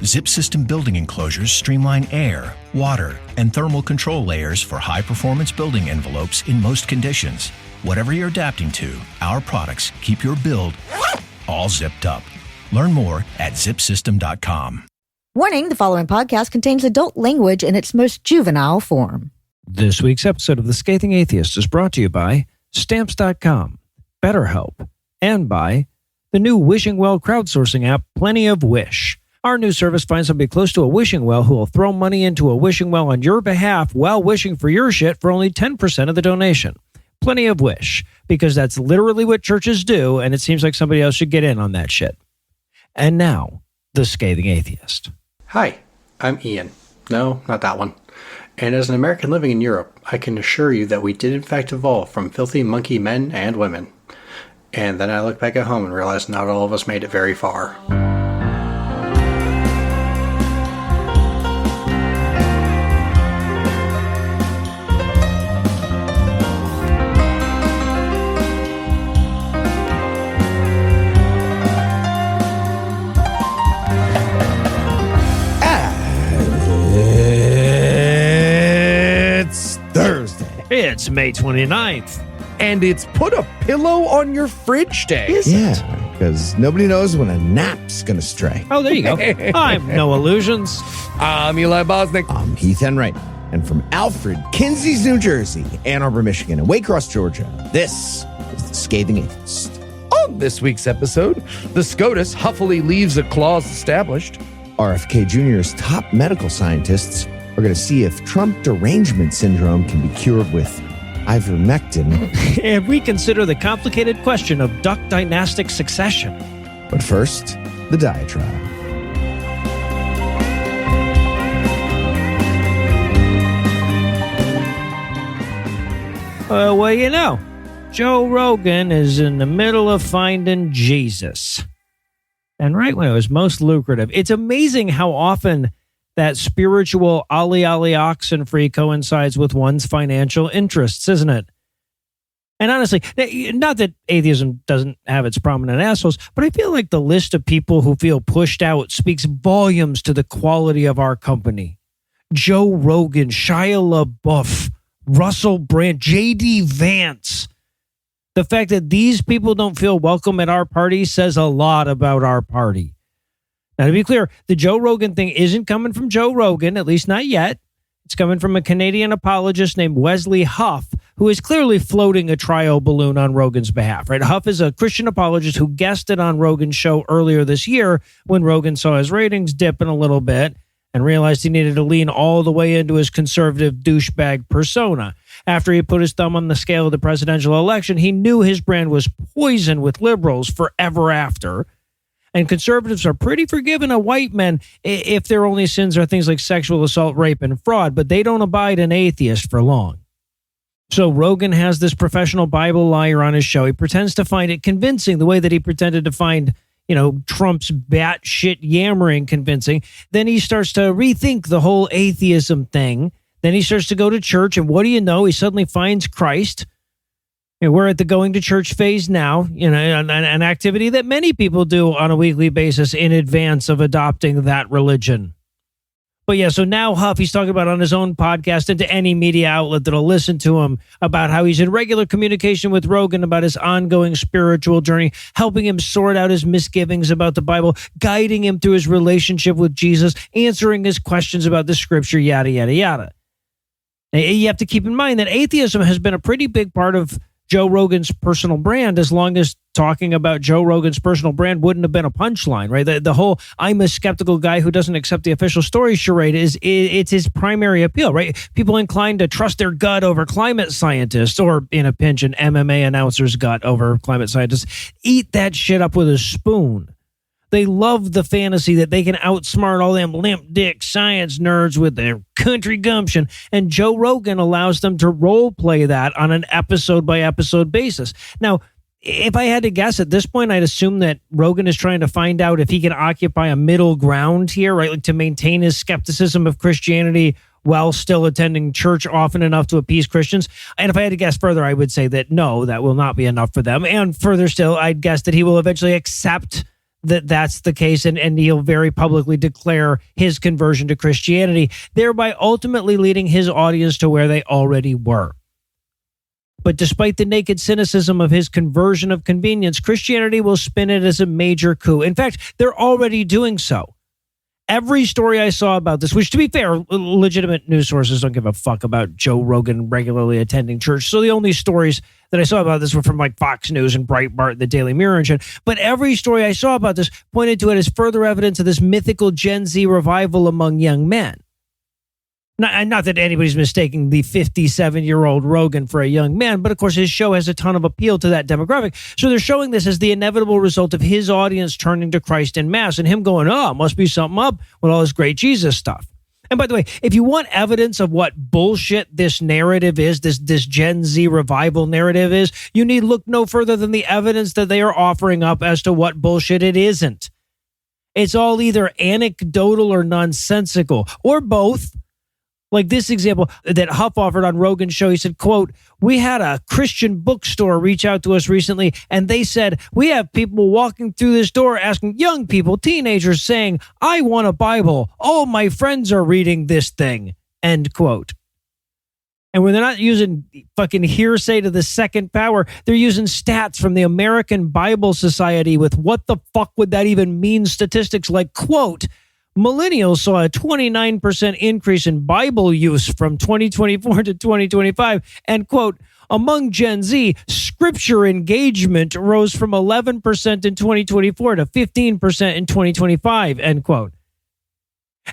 Zip System building enclosures streamline air, water, and thermal control layers for high-performance building envelopes in most conditions. Whatever you're adapting to, our products keep your build all zipped up. Learn more at zipsystem.com. Warning, the following podcast contains adult language in its most juvenile form. This week's episode of The Scathing Atheist is brought to you by Stamps.com, BetterHelp, and by the new Wishing Well crowdsourcing app, Plenty of Wish. Our new service finds somebody close to a wishing well who will throw money into a wishing well on your behalf while wishing for your shit for only 10% of the donation. Plenty of Wish, because that's literally what churches do, and it seems like somebody else should get in on that shit. And now, The Scathing Atheist. Hi, I'm Ian. No, not that one. And as an American living in Europe, I can assure you that we did in fact evolve from filthy monkey men and women. And then I look back at home and realize not all of us made it very far. It's May 29th. And it's Put a Pillow on Your Fridge Day. Yeah, because nobody knows when a nap's going to stray. Oh, there you go. I'm No Illusions. I'm Eli Bosnick. I'm Heath Enright. And from Alfred, Kinsey's, New Jersey, Ann Arbor, Michigan, and Waycross, Georgia, this is The Scathing Atheist. On this week's episode, the SCOTUS huffily leaves a clause established. RFK Jr.'s top medical scientists are going to see if Trump Derangement Syndrome can be cured with ivermectin. And we consider the complicated question of duck-dynastic succession. But first, the diatribe. Well, you know, Joe Rogan is in the middle of finding Jesus. And right when it was most lucrative, it's amazing how often that spiritual ollie oxen free coincides with one's financial interests, isn't it? And honestly, not that atheism doesn't have its prominent assholes, but I feel like the list of people who feel pushed out speaks volumes to the quality of our company. Joe Rogan, Shia LaBeouf, Russell Brand, J.D. Vance. The fact that these people don't feel welcome at our party says a lot about our party. Now, to be clear, the Joe Rogan thing isn't coming from Joe Rogan, at least not yet. It's coming from a Canadian apologist named Wesley Huff, who is clearly floating a trial balloon on Rogan's behalf, right? Huff is a Christian apologist who guested on Rogan's show earlier this year when Rogan saw his ratings dipping a little bit and realized he needed to lean all the way into his conservative douchebag persona. After he put his thumb on the scale of the presidential election, he knew his brand was poisoned with liberals forever after. And conservatives are pretty forgiving of white men if their only sins are things like sexual assault, rape, and fraud, but they don't abide an atheist for long. So Rogan has this professional Bible liar on his show. He pretends to find it convincing the way that he pretended to find, Trump's batshit yammering convincing. Then he starts to rethink the whole atheism thing. Then he starts to go to church, and what do you know? He suddenly finds Christ. We're at the going to church phase now, an activity that many people do on a weekly basis in advance of adopting that religion. But yeah, so now Huff, he's talking about on his own podcast and to any media outlet that'll listen to him about how he's in regular communication with Rogan about his ongoing spiritual journey, helping him sort out his misgivings about the Bible, guiding him through his relationship with Jesus, answering his questions about the scripture, yada, yada, yada. You have to keep in mind that atheism has been a pretty big part of Joe Rogan's personal brand, as long as talking about Joe Rogan's personal brand wouldn't have been a punchline, right? The whole I'm a skeptical guy who doesn't accept the official story charade it's his primary appeal, right? People inclined to trust their gut over climate scientists, or in a pinch, an MMA announcer's gut over climate scientists, eat that shit up with a spoon. They love the fantasy that they can outsmart all them limp dick science nerds with their country gumption, and Joe Rogan allows them to role play that on an episode by episode basis. Now, if I had to guess at this point, I'd assume that Rogan is trying to find out if he can occupy a middle ground here, right? Like to maintain his skepticism of Christianity while still attending church often enough to appease Christians. And if I had to guess further, I would say that no, that will not be enough for them. And further still, I'd guess that he will eventually accept that that's the case, and he'll very publicly declare his conversion to Christianity, thereby ultimately leading his audience to where they already were. But despite the naked cynicism of his conversion of convenience, Christianity will spin it as a major coup. In fact, they're already doing so. Every story I saw about this, which to be fair, legitimate news sources don't give a fuck about Joe Rogan regularly attending church. So the only stories that I saw about this were from like Fox News and Breitbart and the Daily Mirror and shit. But every story I saw about this pointed to it as further evidence of this mythical Gen Z revival among young men. Not that anybody's mistaking the 57-year-old Rogan for a young man, but of course his show has a ton of appeal to that demographic. So they're showing this as the inevitable result of his audience turning to Christ en masse and him going, oh, must be something up with all this great Jesus stuff. And by the way, if you want evidence of what bullshit this narrative is, this Gen Z revival narrative is, you need look no further than the evidence that they are offering up as to what bullshit it isn't. It's all either anecdotal or nonsensical, or both. Like this example that Huff offered on Rogan's show, he said, quote, we had a Christian bookstore reach out to us recently, and they said, we have people walking through this door asking young people, teenagers, saying, I want a Bible. All my friends are reading this thing, end quote. And when they're not using fucking hearsay to the second power, they're using stats from the American Bible Society with what the fuck would that even mean statistics like, quote, millennials saw a 29% increase in Bible use from 2024 to 2025. And, quote, among Gen Z, scripture engagement rose from 11% in 2024 to 15% in 2025, end quote.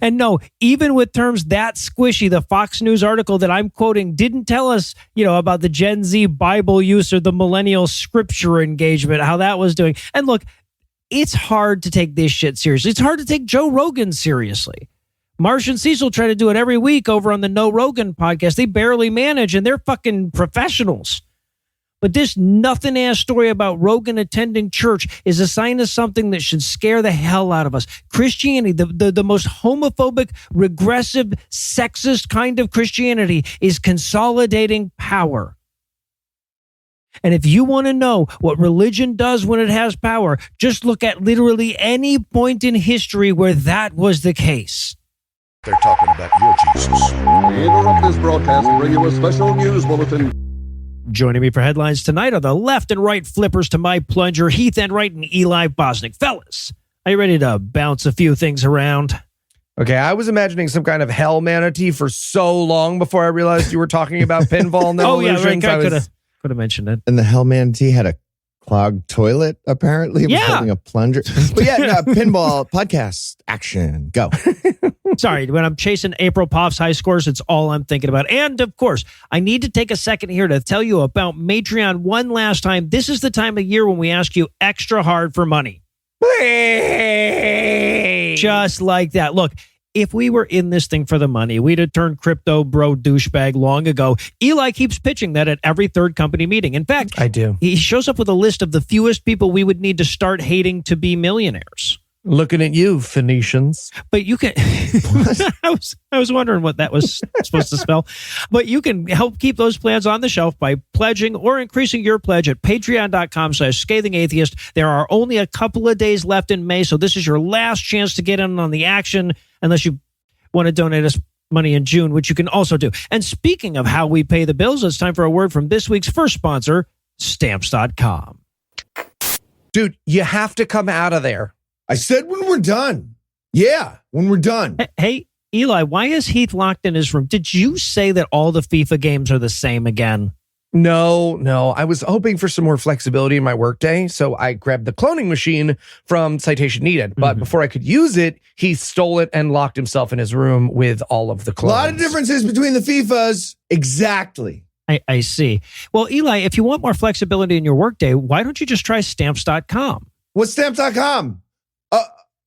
And no, even with terms that squishy, the Fox News article that I'm quoting didn't tell us, about the Gen Z Bible use or the millennial scripture engagement, how that was doing. And look, it's hard to take this shit seriously. It's hard to take Joe Rogan seriously. Marsh and Cecil try to do it every week over on the No Rogan podcast. They barely manage, and they're fucking professionals. But this nothing-ass story about Rogan attending church is a sign of something that should scare the hell out of us. Christianity, the most homophobic, regressive, sexist kind of Christianity, is consolidating power. And if you want to know what religion does when it has power, just look at literally any point in history where that was the case. They're talking about your Jesus. We interrupt this broadcast and bring you a special news bulletin. Joining me for headlines tonight are the left and right flippers to my plunger, Heath Enright and Eli Bosnick. Fellas, are you ready to bounce a few things around? Okay, I was imagining some kind of hell manatee for so long before I realized you were talking about pinball. Oh, yeah, right. Could have mentioned it. And the hell manatee had a clogged toilet, apparently. It was holding a plunger. But yeah, no, pinball podcast action. Go. Sorry, when I'm chasing April Poff's high scores, it's all I'm thinking about. And of course, I need to take a second here to tell you about Matreon one last time. This is the time of year when we ask you extra hard for money. Just like that. Look, if we were in this thing for the money, we'd have turned crypto bro douchebag long ago. Eli keeps pitching that at every third company meeting. In fact, I do. He shows up with a list of the fewest people we would need to start hating to be millionaires. Looking at you, Phoenicians. But you can... I was wondering what that was supposed to spell. But you can help keep those plans on the shelf by pledging or increasing your pledge at patreon.com/Scathing Atheist. There are only a couple of days left in May, so this is your last chance to get in on the action, unless you want to donate us money in June, which you can also do. And speaking of how we pay the bills, it's time for a word from this week's first sponsor, Stamps.com. Dude, you have to come out of there. I said when we're done. Yeah, when we're done. Hey, Eli, why is Heath locked in his room? Did you say that all the FIFA games are the same again? No. I was hoping for some more flexibility in my workday, so I grabbed the cloning machine from Citation Needed. But before I could use it, he stole it and locked himself in his room with all of the clones. A lot of differences between the FIFAs. Exactly. I see. Well, Eli, if you want more flexibility in your workday, why don't you just try Stamps.com? What's Stamps.com?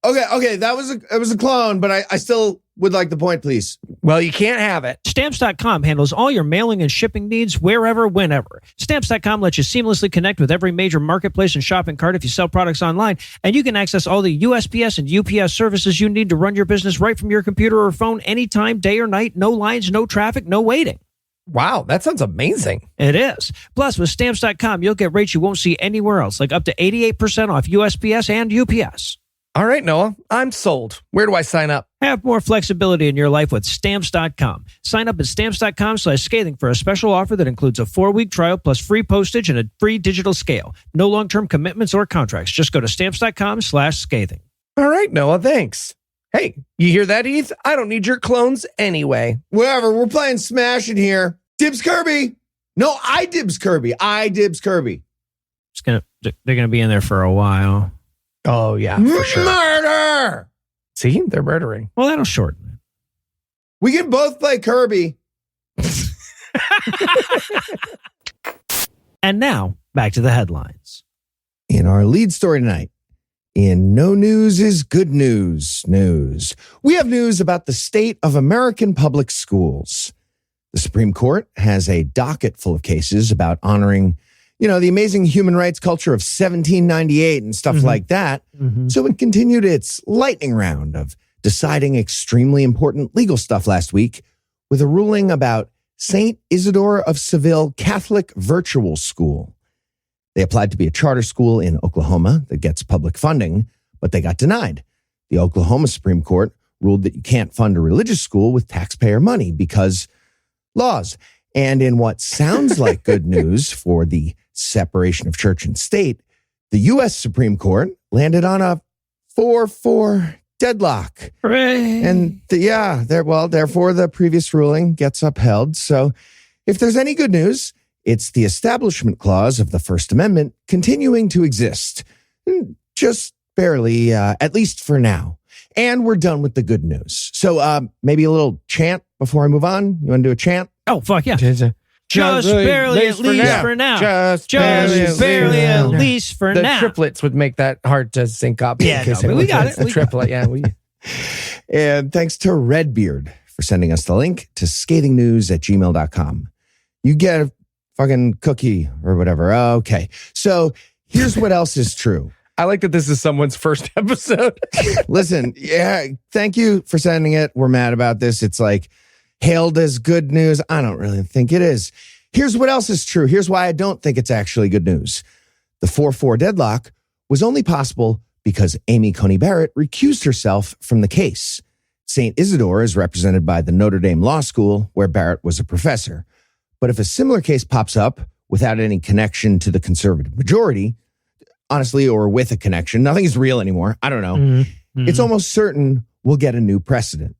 Okay, that was a clone, but I still would like the point, please. Well, you can't have it. Stamps.com handles all your mailing and shipping needs wherever, whenever. Stamps.com lets you seamlessly connect with every major marketplace and shopping cart if you sell products online, and you can access all the USPS and UPS services you need to run your business right from your computer or phone anytime, day or night. No lines, no traffic, no waiting. Wow, that sounds amazing. It is. Plus, with Stamps.com, you'll get rates you won't see anywhere else, like up to 88% off USPS and UPS. All right, Noah, I'm sold. Where do I sign up? Have more flexibility in your life with Stamps.com. Sign up at Stamps.com/scathing for a special offer that includes a 4-week trial plus free postage and a free digital scale. No long-term commitments or contracts. Just go to Stamps.com/scathing. All right, Noah, thanks. Hey, you hear that, Heath? I don't need your clones anyway. Whatever, we're playing Smash in here. Dibs Kirby. No, I dibs Kirby. They're gonna be in there for a while. Oh, yeah, for sure. Murder! See, they're murdering. Well, that'll shorten it. We can both play Kirby. And now, back to the headlines. In our lead story tonight, in No News is Good News, we have news about the state of American public schools. The Supreme Court has a docket full of cases about honoring, the amazing human rights culture of 1798 and stuff like that. So it continued its lightning round of deciding extremely important legal stuff last week with a ruling about St. Isidore of Seville Catholic Virtual School. They applied to be a charter school in Oklahoma that gets public funding, but they got denied. The Oklahoma Supreme Court ruled that you can't fund a religious school with taxpayer money because laws. And in what sounds like good news for the separation of church and state, the U.S. Supreme Court landed on a 4-4 deadlock. Hooray. And therefore the previous ruling gets upheld. So if there's any good news, it's the Establishment Clause of the First Amendment continuing to exist. Just barely, at least for now. And we're done with the good news. So maybe a little chant before I move on. You want to do a chant? Oh, fuck yeah. Just barely, at least for now. Just barely, at least for now. The triplets would make that hard to sync up. Yeah, but we got it. The triplet, yeah. And thanks to Redbeard for sending us the link to scathingnews@gmail.com. You get a fucking cookie or whatever. Okay. So here's what else is true. I like that this is someone's first episode. Listen, thank you for sending it. We're mad about this. It's like hailed as good news. I don't really think it is. Here's what else is true. Here's why I don't think it's actually good news. The 4-4 deadlock was only possible because Amy Coney Barrett recused herself from the case. St. Isidore is represented by the Notre Dame Law School, where Barrett was a professor. But if a similar case pops up without any connection to the conservative majority, honestly, or with a connection, nothing is real anymore. I don't know. It's almost certain we'll get a new precedent.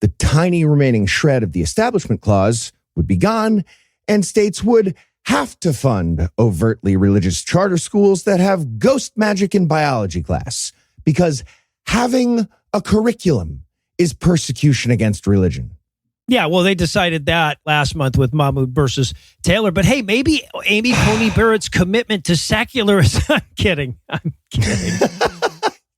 The tiny remaining shred of the Establishment Clause would be gone, and states would have to fund overtly religious charter schools that have ghost magic in biology class, because having a curriculum is persecution against religion. Yeah, well, they decided that last month with Mahmoud versus Taylor. But hey, maybe Amy Coney Barrett's commitment to secularism. I'm kidding.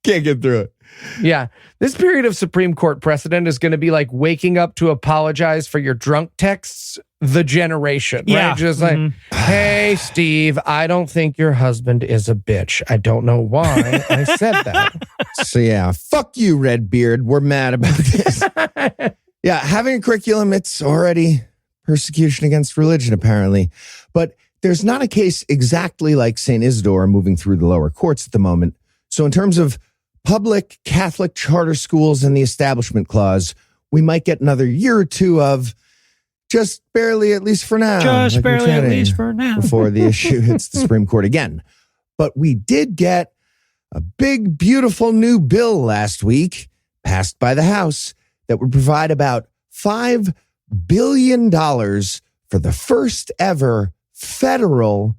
Can't get through it. Yeah. This period of Supreme Court precedent is going to be like waking up to apologize for your drunk texts, the generation, right? Just like, hey, Steve, I don't think your husband is a bitch. I don't know why I said that. So yeah, fuck you, Redbeard. We're mad about this. Yeah, having a curriculum, it's already persecution against religion, apparently. But there's not a case exactly like St. Isidore moving through the lower courts at the moment. So in terms of public Catholic charter schools and the Establishment Clause, we might get another year or two of just barely, at least for now. Just barely, at least for now. Before the issue hits the Supreme Court again. But we did get a big, beautiful new bill last week, passed by the House, that would provide about $5 billion for the first ever federal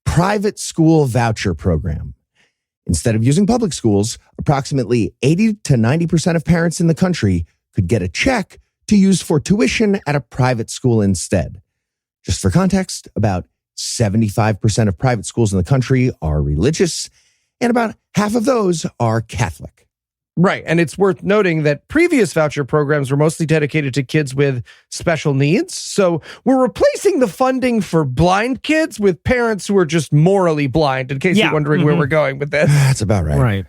private school voucher program. Instead of using public schools, approximately 80 to 90% of parents in the country could get a check to use for tuition at a private school instead. Just for context, about 75% of private schools in the country are religious, and about half of those are Catholic. Right. And it's worth noting that previous voucher programs were mostly dedicated to kids with special needs. So we're replacing the funding for blind kids with parents who are just morally blind, in case you're wondering where we're going with this. That's about right.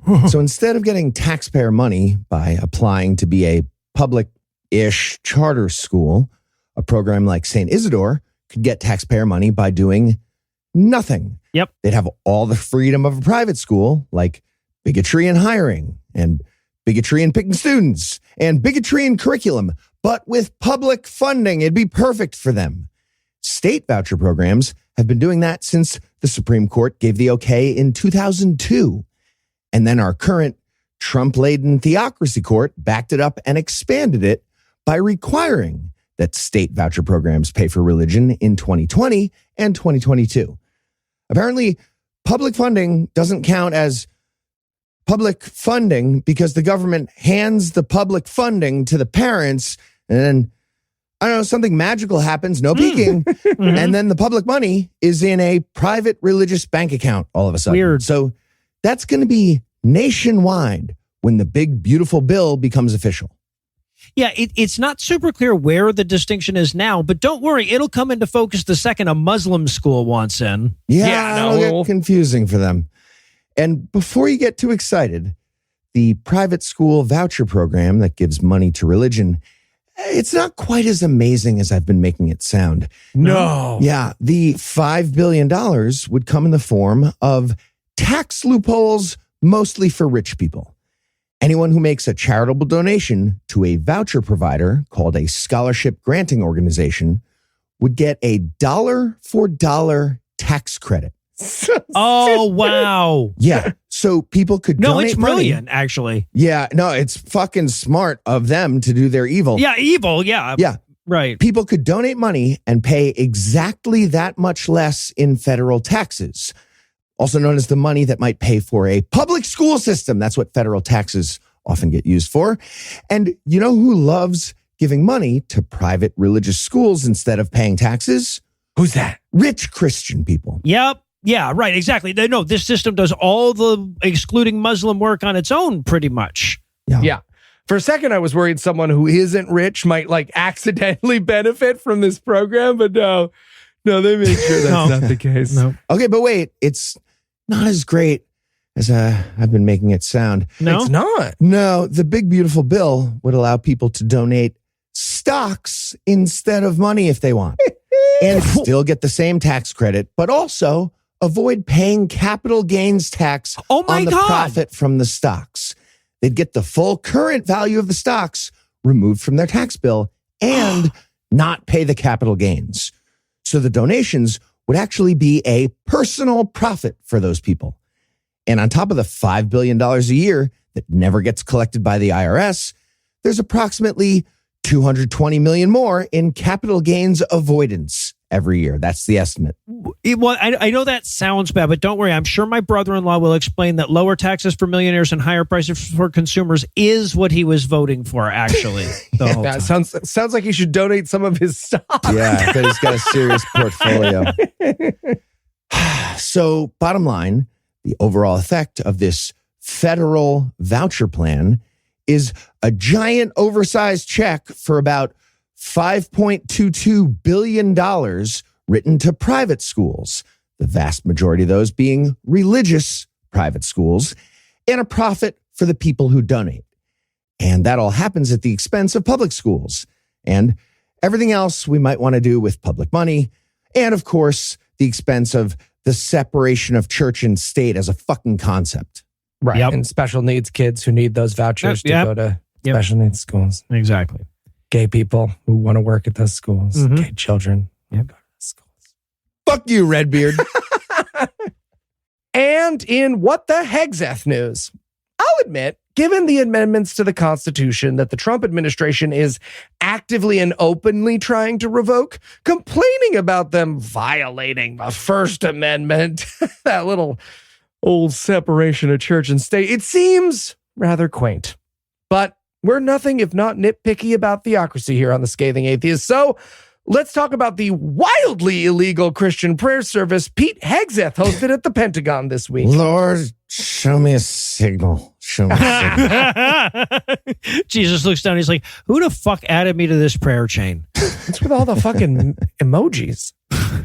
Right. So instead of getting taxpayer money by applying to be a public-ish charter school, a program like St. Isidore could get taxpayer money by doing nothing. Yep. They'd have all the freedom of a private school, like bigotry in hiring and bigotry in picking students and bigotry in curriculum, but with public funding. It'd be perfect for them. State voucher programs have been doing that since the Supreme Court gave the okay in 2002. And then our current Trump-laden theocracy court backed it up and expanded it by requiring that state voucher programs pay for religion in 2020 and 2022. Apparently, public funding doesn't count as public funding because the government hands the public funding to the parents, and then, I don't know, something magical happens, no peeking, and then the public money is in a private religious bank account all of a sudden. Weird. So that's going to be nationwide when the big, beautiful bill becomes official. Yeah, it's not super clear where the distinction is now, but don't worry, it'll come into focus the second a Muslim school wants in. Yeah, it'll get confusing for them. And before you get too excited, the private school voucher program that gives money to religion, it's not quite as amazing as I've been making it sound. No. Yeah, the $5 billion would come in the form of tax loopholes, mostly for rich people. Anyone who makes a charitable donation to a voucher provider called a scholarship granting organization would get a $1 tax credit. Oh, wow. Yeah. So people could No, donate it's brilliant, actually. Yeah. No, it's fucking smart of them to do their evil. Yeah, evil. Yeah. Yeah. Right. People could donate money and pay exactly that much less in federal taxes, also known as the money that might pay for a public school system. That's what federal taxes often get used for. And you know who loves giving money to private religious schools instead of paying taxes? Who's that? Rich Christian people. Yep. Yeah, right. Exactly. No, this system does all the excluding Muslim work on its own, pretty much. Yeah. For a second, I was worried someone who isn't rich might like accidentally benefit from this program, but no, they make sure that's not the case. No. Okay, but wait, it's not as great as I've been making it sound. No? It's not. No, the big, beautiful bill would allow people to donate stocks instead of money if they want, and still get the same tax credit, but also avoid paying capital gains tax on the profit from the stocks. They'd get the full current value of the stocks removed from their tax bill and not pay the capital gains. So the donations would actually be a personal profit for those people. And on top of the $5 billion a year that never gets collected by the IRS, there's approximately $220 million more in capital gains avoidance every year. That's the estimate. Well, I know that sounds bad, but don't worry. I'm sure my brother-in-law will explain that lower taxes for millionaires and higher prices for consumers is what he was voting for, actually. The whole Yeah, time. sounds like he should donate some of his stock. Yeah, I bet he's got a serious portfolio. So, bottom line, the overall effect of this federal voucher plan is a giant oversized check for about $5.22 billion written to private schools, the vast majority of those being religious private schools, and a profit for the people who donate. And that all happens at the expense of public schools and everything else we might want to do with public money. And of course, the expense of the separation of church and state as a fucking concept. Right. Yep. And special needs kids who need those vouchers to go to special needs schools. Exactly. Gay people who want to work at those schools. Mhm. Gay children. Yep. Go to those schools. Fuck you, Redbeard. And in what the hexeth news, I'll admit, given the amendments to the Constitution that the Trump administration is actively and openly trying to revoke, complaining about them violating the First Amendment, that little old separation of church and state, it seems rather quaint. But we're nothing if not nitpicky about theocracy here on the Scathing Atheist. So let's talk about the wildly illegal Christian prayer service Pete Hegseth hosted at the Pentagon this week. Lord, show me a signal. Show me a signal. Jesus looks down. He's like, who the fuck added me to this prayer chain? What's with all the fucking emojis?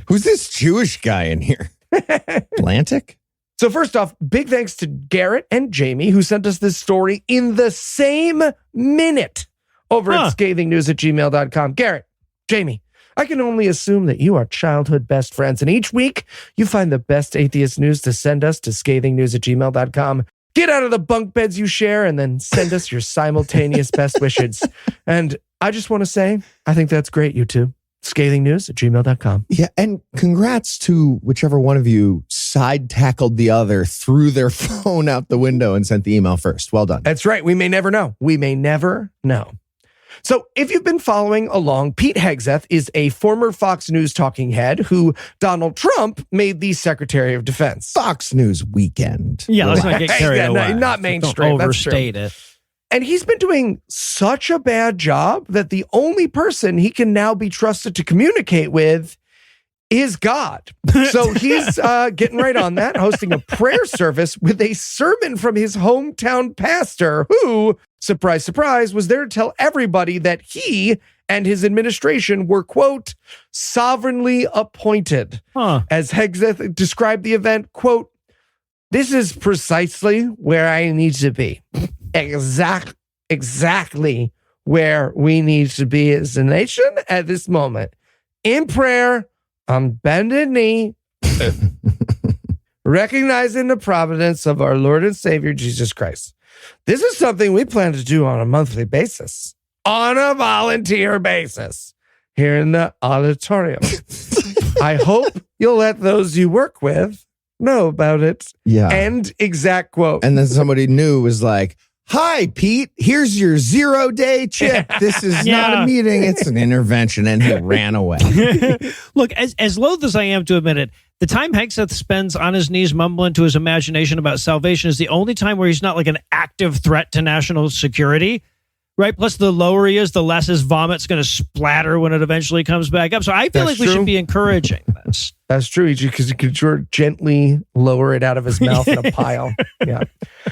Who's this Jewish guy in here? Atlantic? So first off, big thanks to Garrett and Jamie who sent us this story in the same minute over at scathingnews@gmail.com. Garrett, Jamie, I can only assume that you are childhood best friends, and each week you find the best atheist news to send us to scathingnews@gmail.com. Get out of the bunk beds you share and then send us your simultaneous best wishes. And I just want to say, I think that's great, you two. Scathingnews@gmail.com. Yeah, and congrats to whichever one of you side tackled the other, threw their phone out the window and sent the email first. Well done. That's right. We may never know. We may never know. So if you've been following along, Pete Hegseth is a former Fox News talking head who Donald Trump made the Secretary of Defense. Fox News weekend. Yeah, let's not get carried away. Not mainstream. Don't overstate it. And he's been doing such a bad job that the only person he can now be trusted to communicate with is God. So he's getting right on that, hosting a prayer service with a sermon from his hometown pastor who, surprise, surprise, was there to tell everybody that he and his administration were, quote, sovereignly appointed. As Hegseth described the event, quote, "This is precisely where I need to be. Exactly where we need to be as a nation at this moment. In prayer, on bended knee, recognizing the providence of our Lord and Savior, Jesus Christ. This is something we plan to do on a monthly basis, on a volunteer basis, here in the auditorium. I hope you'll let those you work with know about it." Yeah. End exact quote. And then somebody new was like, "Hi, Pete, here's your 0-day chip. This is not a meeting, it's an intervention." And he ran away. Look, as loath as I am to admit it, the time Hegseth spends on his knees mumbling to his imagination about salvation is the only time where he's not like an active threat to national security, right? Plus, the lower he is, the less his vomit's going to splatter when it eventually comes back up. So I feel like we should be encouraging this. That's true, because you could gently lower it out of his mouth in a pile. Yeah.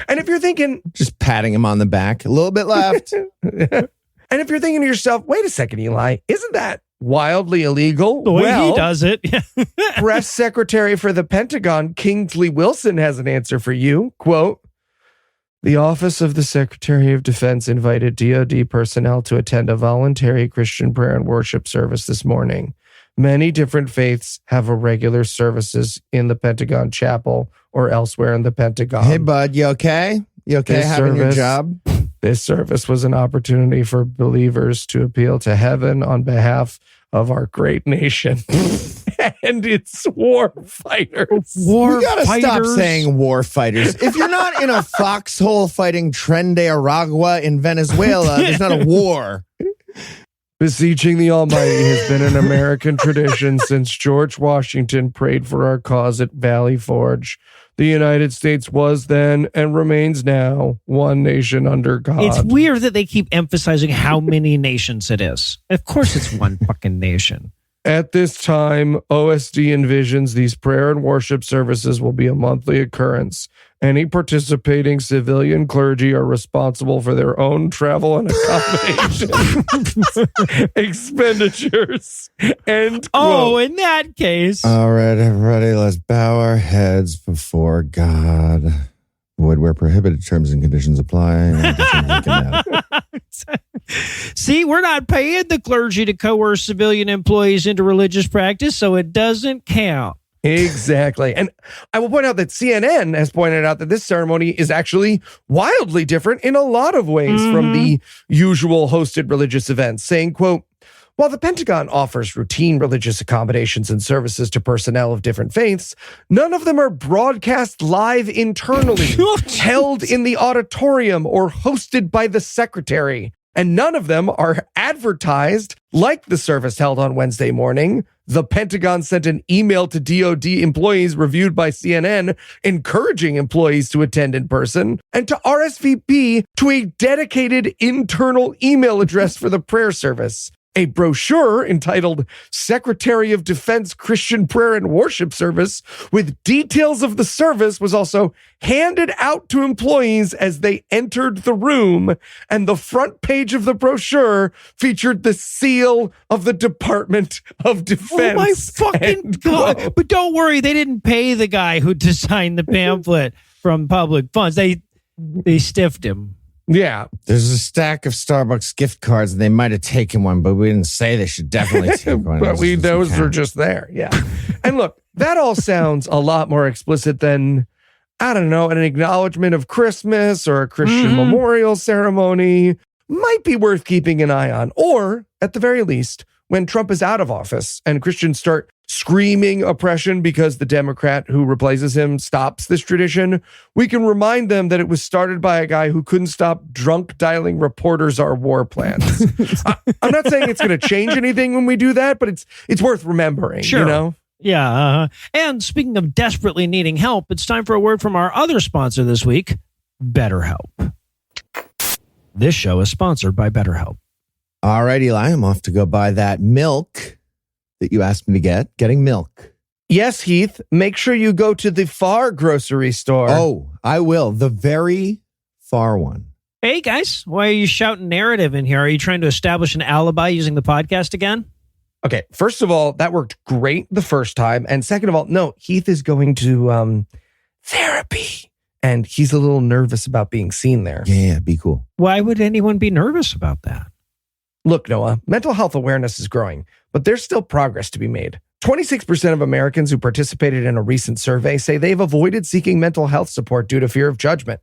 And if you're thinking... Just patting him on the back. A little bit left. And if you're thinking to yourself, wait a second, Eli, isn't that wildly illegal? The way he does it. Press Secretary for the Pentagon, Kingsley Wilson, has an answer for you. Quote, "The Office of the Secretary of Defense invited DoD personnel to attend a voluntary Christian prayer and worship service this morning. Many different faiths have irregular services in the Pentagon Chapel or elsewhere in the Pentagon." Hey, bud, you okay? You okay having your job? This service was an opportunity for believers to appeal to heaven on behalf of our great nation and its war fighters. We gotta stop saying war fighters. If you're not in a foxhole fighting Tren de Aragua in Venezuela, there's not a war. "Beseeching the Almighty has been an American tradition since George Washington prayed for our cause at Valley Forge. The United States was then and remains now one nation under God." It's weird that they keep emphasizing how many nations it is. Of course it's one fucking nation. "At this time, OSD envisions these prayer and worship services will be a monthly occurrence. Any participating civilian clergy are responsible for their own travel and accommodation expenditures." End quote. Oh, in that case. All right, everybody, let's bow our heads before God. Void where prohibited, terms and conditions apply. See, we're not paying the clergy to coerce civilian employees into religious practice, so it doesn't count. Exactly. And I will point out that CNN has pointed out that this ceremony is actually wildly different in a lot of ways from the usual hosted religious events, saying, quote, "While the Pentagon offers routine religious accommodations and services to personnel of different faiths, none of them are broadcast live internally, held in the auditorium, or hosted by the secretary. And none of them are advertised like the service held on Wednesday morning. The Pentagon sent an email to DoD employees reviewed by CNN, encouraging employees to attend in person and to RSVP to a dedicated internal email address for the prayer service. A brochure entitled Secretary of Defense Christian Prayer and Worship Service with details of the service was also handed out to employees as they entered the room, and the front page of the brochure featured the seal of the Department of Defense." Oh my fucking God. But don't worry, they didn't pay the guy who designed the pamphlet from public funds. They stiffed him. Yeah. There's a stack of Starbucks gift cards, and they might have taken one, but we didn't say they should definitely take one. But those are just there. Yeah. And look, that all sounds a lot more explicit than, I don't know, an acknowledgement of Christmas or a Christian memorial ceremony. Might be worth keeping an eye on. Or, at the very least, when Trump is out of office and Christians start screaming oppression because the Democrat who replaces him stops this tradition, we can remind them that it was started by a guy who couldn't stop drunk dialing reporters our war plans. I'm not saying it's going to change anything when we do that, but it's worth remembering, Sure. you know? Yeah. And speaking of desperately needing help, it's time for a word from our other sponsor this week, BetterHelp. This show is sponsored by BetterHelp. All right, Eli, I'm off to go buy that milk that you asked me to get. Getting milk. Yes, Heath. Make sure you go to the far grocery store. Oh, I will. The very far one. Hey, guys, why are you shouting narrative in here? Are you trying to establish an alibi using the podcast again? Okay, first of all, that worked great the first time. And second of all, no, Heath is going to therapy. And he's a little nervous about being seen there. Yeah, be cool. Why would anyone be nervous about that? Look, Noah, mental health awareness is growing, but there's still progress to be made. 26% of Americans who participated in a recent survey say they've avoided seeking mental health support due to fear of judgment.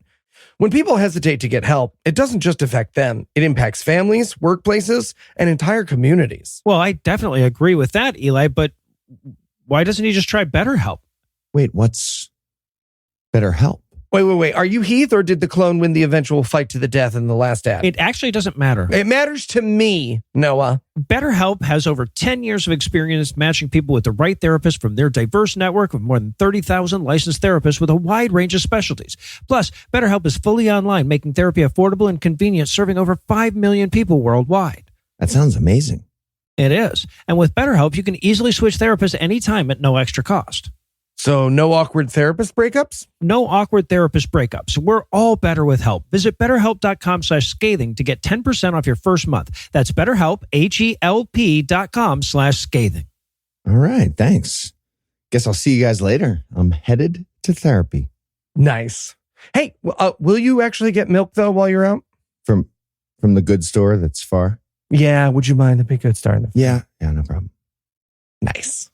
When people hesitate to get help, it doesn't just affect them. It impacts families, workplaces, and entire communities. Well, I definitely agree with that, Eli, but why doesn't he just try BetterHelp? Wait, what's BetterHelp? Wait. Are you Heath, or did the clone win the eventual fight to the death in the last ad? It actually doesn't matter. It matters to me, Noah. BetterHelp has over 10 years of experience matching people with the right therapist from their diverse network of more than 30,000 licensed therapists with a wide range of specialties. Plus, BetterHelp is fully online, making therapy affordable and convenient, serving over 5 million people worldwide. That sounds amazing. It is. And with BetterHelp, you can easily switch therapists anytime at no extra cost. So no awkward therapist breakups? No awkward therapist breakups. We're all better with help. Visit betterhelp.com/scathing to get 10% off your first month. That's BetterHelp, HELP.com/scathing. All right, thanks. Guess I'll see you guys later. I'm headed to therapy. Nice. Hey, will you actually get milk, though, while you're out? From the good store that's far? Yeah, would you mind? That'd be a good start. Yeah, no problem. Nice.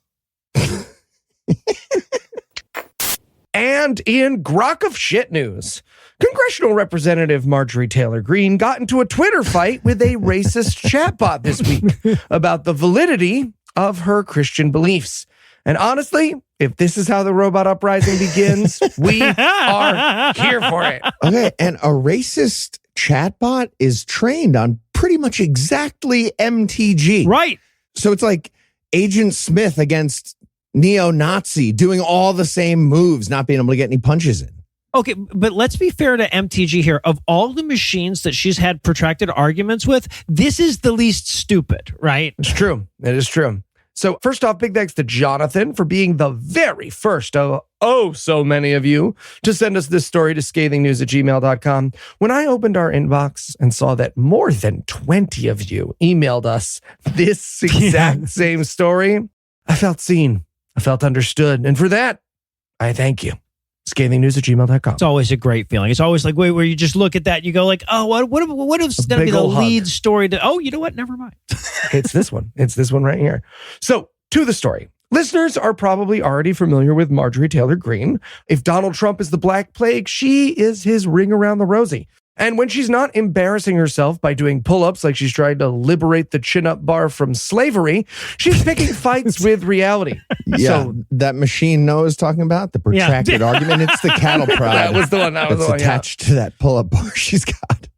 And in Grok of Shit news, Congressional Representative Marjorie Taylor Greene got into a Twitter fight with a racist chatbot this week about the validity of her Christian beliefs. And honestly, if this is how the robot uprising begins, we are here for it. Okay, and a racist chatbot is trained on pretty much exactly MTG. Right. So it's like Agent Smith against neo-Nazi doing all the same moves, not being able to get any punches in. Okay, but let's be fair to MTG here. Of all the machines that she's had protracted arguments with, this is the least stupid, right? It's true. It is true. So first off, big thanks to Jonathan for being the very first of so many of you to send us this story to scathingnews@gmail.com. When I opened our inbox and saw that more than 20 of you emailed us this exact same story, I felt seen. I felt understood. And for that, I thank you. ScathingNews@gmail.com. It's always a great feeling. It's always like where you just look at that, you go like, oh, what is going to be the lead story? Oh, you know what? Never mind. It's this one. It's this one right here. So to the story. Listeners are probably already familiar with Marjorie Taylor Greene. If Donald Trump is the Black Plague, she is his ring around the rosy. And when she's not embarrassing herself by doing pull-ups like she's trying to liberate the chin-up bar from slavery, she's picking fights with reality. Yeah, So, that machine Noah's talking about, the protracted argument, it's the cattle prod. That was the one. That was that's the one, yeah. attached to that pull-up bar she's got.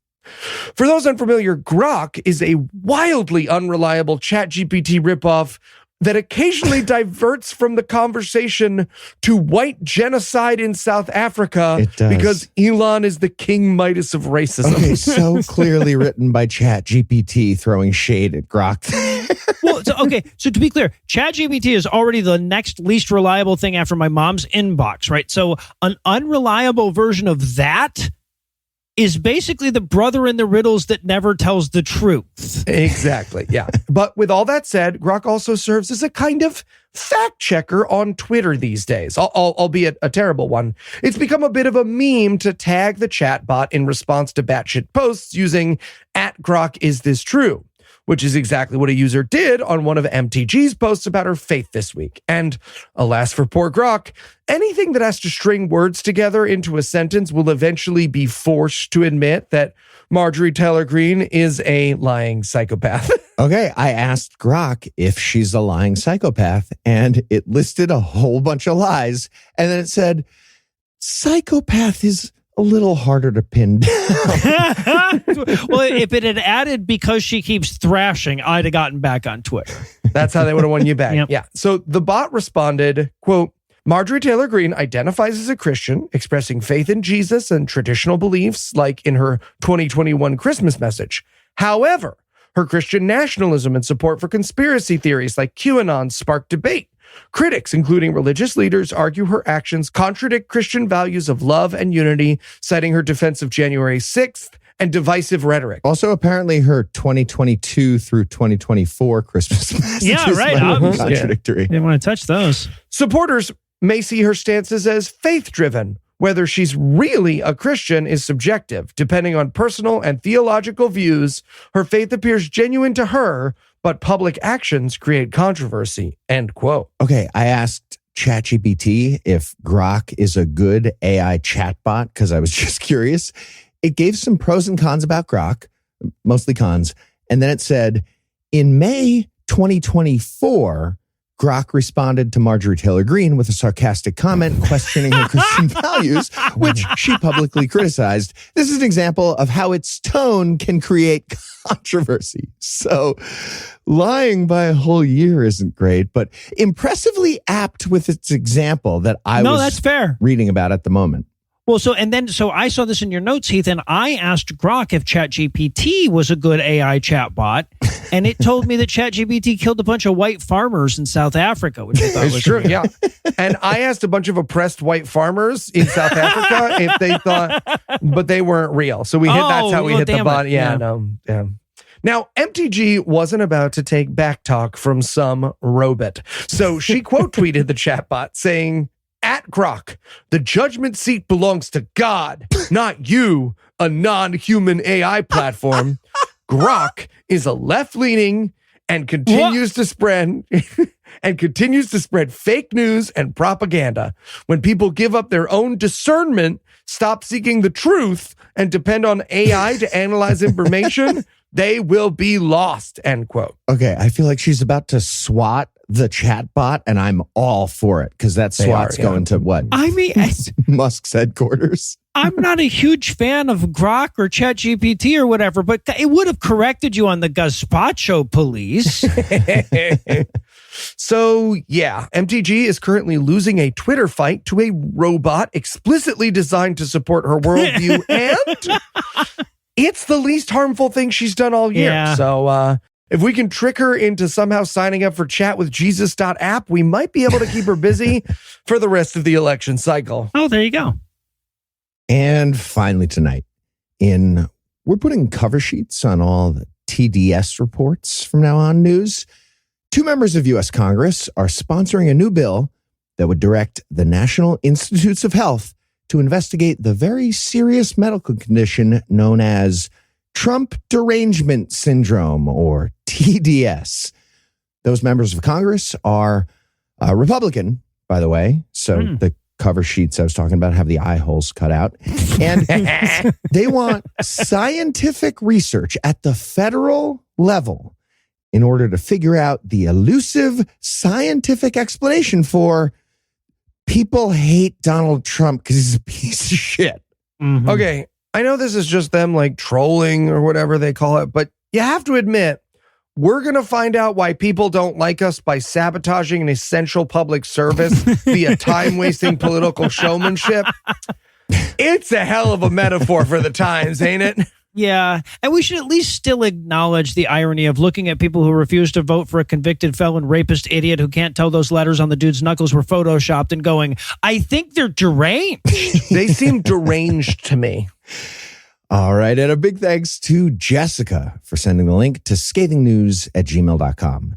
For those unfamiliar, Grok is a wildly unreliable ChatGPT ripoff that occasionally diverts from the conversation to white genocide in South Africa. It does. Because Elon is the King Midas of racism. Okay, so clearly written by ChatGPT throwing shade at Grok. Well, so to be clear, ChatGPT is already the next least reliable thing after my mom's inbox, right? So an unreliable version of that is basically the brother in the riddles that never tells the truth. Exactly, yeah. But with all that said, Grok also serves as a kind of fact checker on Twitter these days, albeit a terrible one. It's become a bit of a meme to tag the chatbot in response to batshit posts using @GrokIsThisTrue, which is exactly what a user did on one of MTG's posts about her faith this week. And alas for poor Grok, anything that has to string words together into a sentence will eventually be forced to admit that Marjorie Taylor Greene is a lying psychopath. Okay, I asked Grok if she's a lying psychopath, and it listed a whole bunch of lies. And then it said, psychopath is a little harder to pin down. Well, if it had added because she keeps thrashing, I'd have gotten back on Twitter. That's how they would have won you back. Yep. Yeah. So the bot responded, quote, Marjorie Taylor Greene identifies as a Christian, expressing faith in Jesus and traditional beliefs, like in her 2021 Christmas message. However, her Christian nationalism and support for conspiracy theories like QAnon sparked debate. Critics, including religious leaders, argue her actions contradict Christian values of love and unity, citing her defense of January 6th and divisive rhetoric. Also, apparently, her 2022 through 2024 Christmas messages Yeah, right. might be contradictory. Didn't want to touch those. Supporters may see her stances as faith-driven. Whether she's really a Christian is subjective. Depending on personal and theological views, her faith appears genuine to her, but public actions create controversy, end quote. Okay, I asked ChatGPT if Grok is a good AI chatbot because I was just curious. It gave some pros and cons about Grok, mostly cons, and then it said, in May 2024, Grok responded to Marjorie Taylor Greene with a sarcastic comment questioning her Christian values, which she publicly criticized. This is an example of how its tone can create controversy. So lying by a whole year isn't great, but impressively apt with its example that I was that's fair. Reading about at the moment. Well, so I saw this in your notes, Heath, and I asked Grok if ChatGPT was a good AI chatbot, and it told me that ChatGPT killed a bunch of white farmers in South Africa, which I thought was true. Yeah, and I asked a bunch of oppressed white farmers in South Africa if they thought, but they weren't real. So that's how we hit the bot. Yeah. Now, MTG wasn't about to take backtalk from some robot, so she quote tweeted the chatbot saying, @Grok, the judgment seat belongs to God, not you, a non-human AI platform. Grok is a left-leaning and continues to spread fake news and propaganda. When people give up their own discernment, stop seeking the truth, and depend on AI to analyze information, they will be lost, end quote. Okay, I feel like she's about to swat the chatbot, and I'm all for it because that SWAT's going to what? I mean, Musk's headquarters. I'm not a huge fan of Grok or ChatGPT or whatever, but it would have corrected you on the gazpacho police. So, yeah, MTG is currently losing a Twitter fight to a robot explicitly designed to support her worldview, and it's the least harmful thing she's done all year. Yeah. So, if we can trick her into somehow signing up for chatwithjesus.app, we might be able to keep her busy for the rest of the election cycle. Oh, there you go. And finally tonight, we're putting cover sheets on all the TDS reports from now on news. 2 members of U.S. Congress are sponsoring a new bill that would direct the National Institutes of Health to investigate the very serious medical condition known as Trump Derangement Syndrome, or TDS. Those members of Congress are Republican, by the way. So the cover sheets I was talking about have the eye holes cut out. And they want scientific research at the federal level in order to figure out the elusive scientific explanation for people hate Donald Trump because he's a piece of shit. Mm-hmm. Okay, I know this is just them like trolling or whatever they call it, but you have to admit, we're going to find out why people don't like us by sabotaging an essential public service via time-wasting political showmanship. It's a hell of a metaphor for the times, ain't it? Yeah, and we should at least still acknowledge the irony of looking at people who refuse to vote for a convicted felon rapist idiot who can't tell those letters on the dude's knuckles were photoshopped and going, I think they're deranged. They seem deranged to me. All right. And a big thanks to Jessica for sending the link to scathingnews@gmail.com.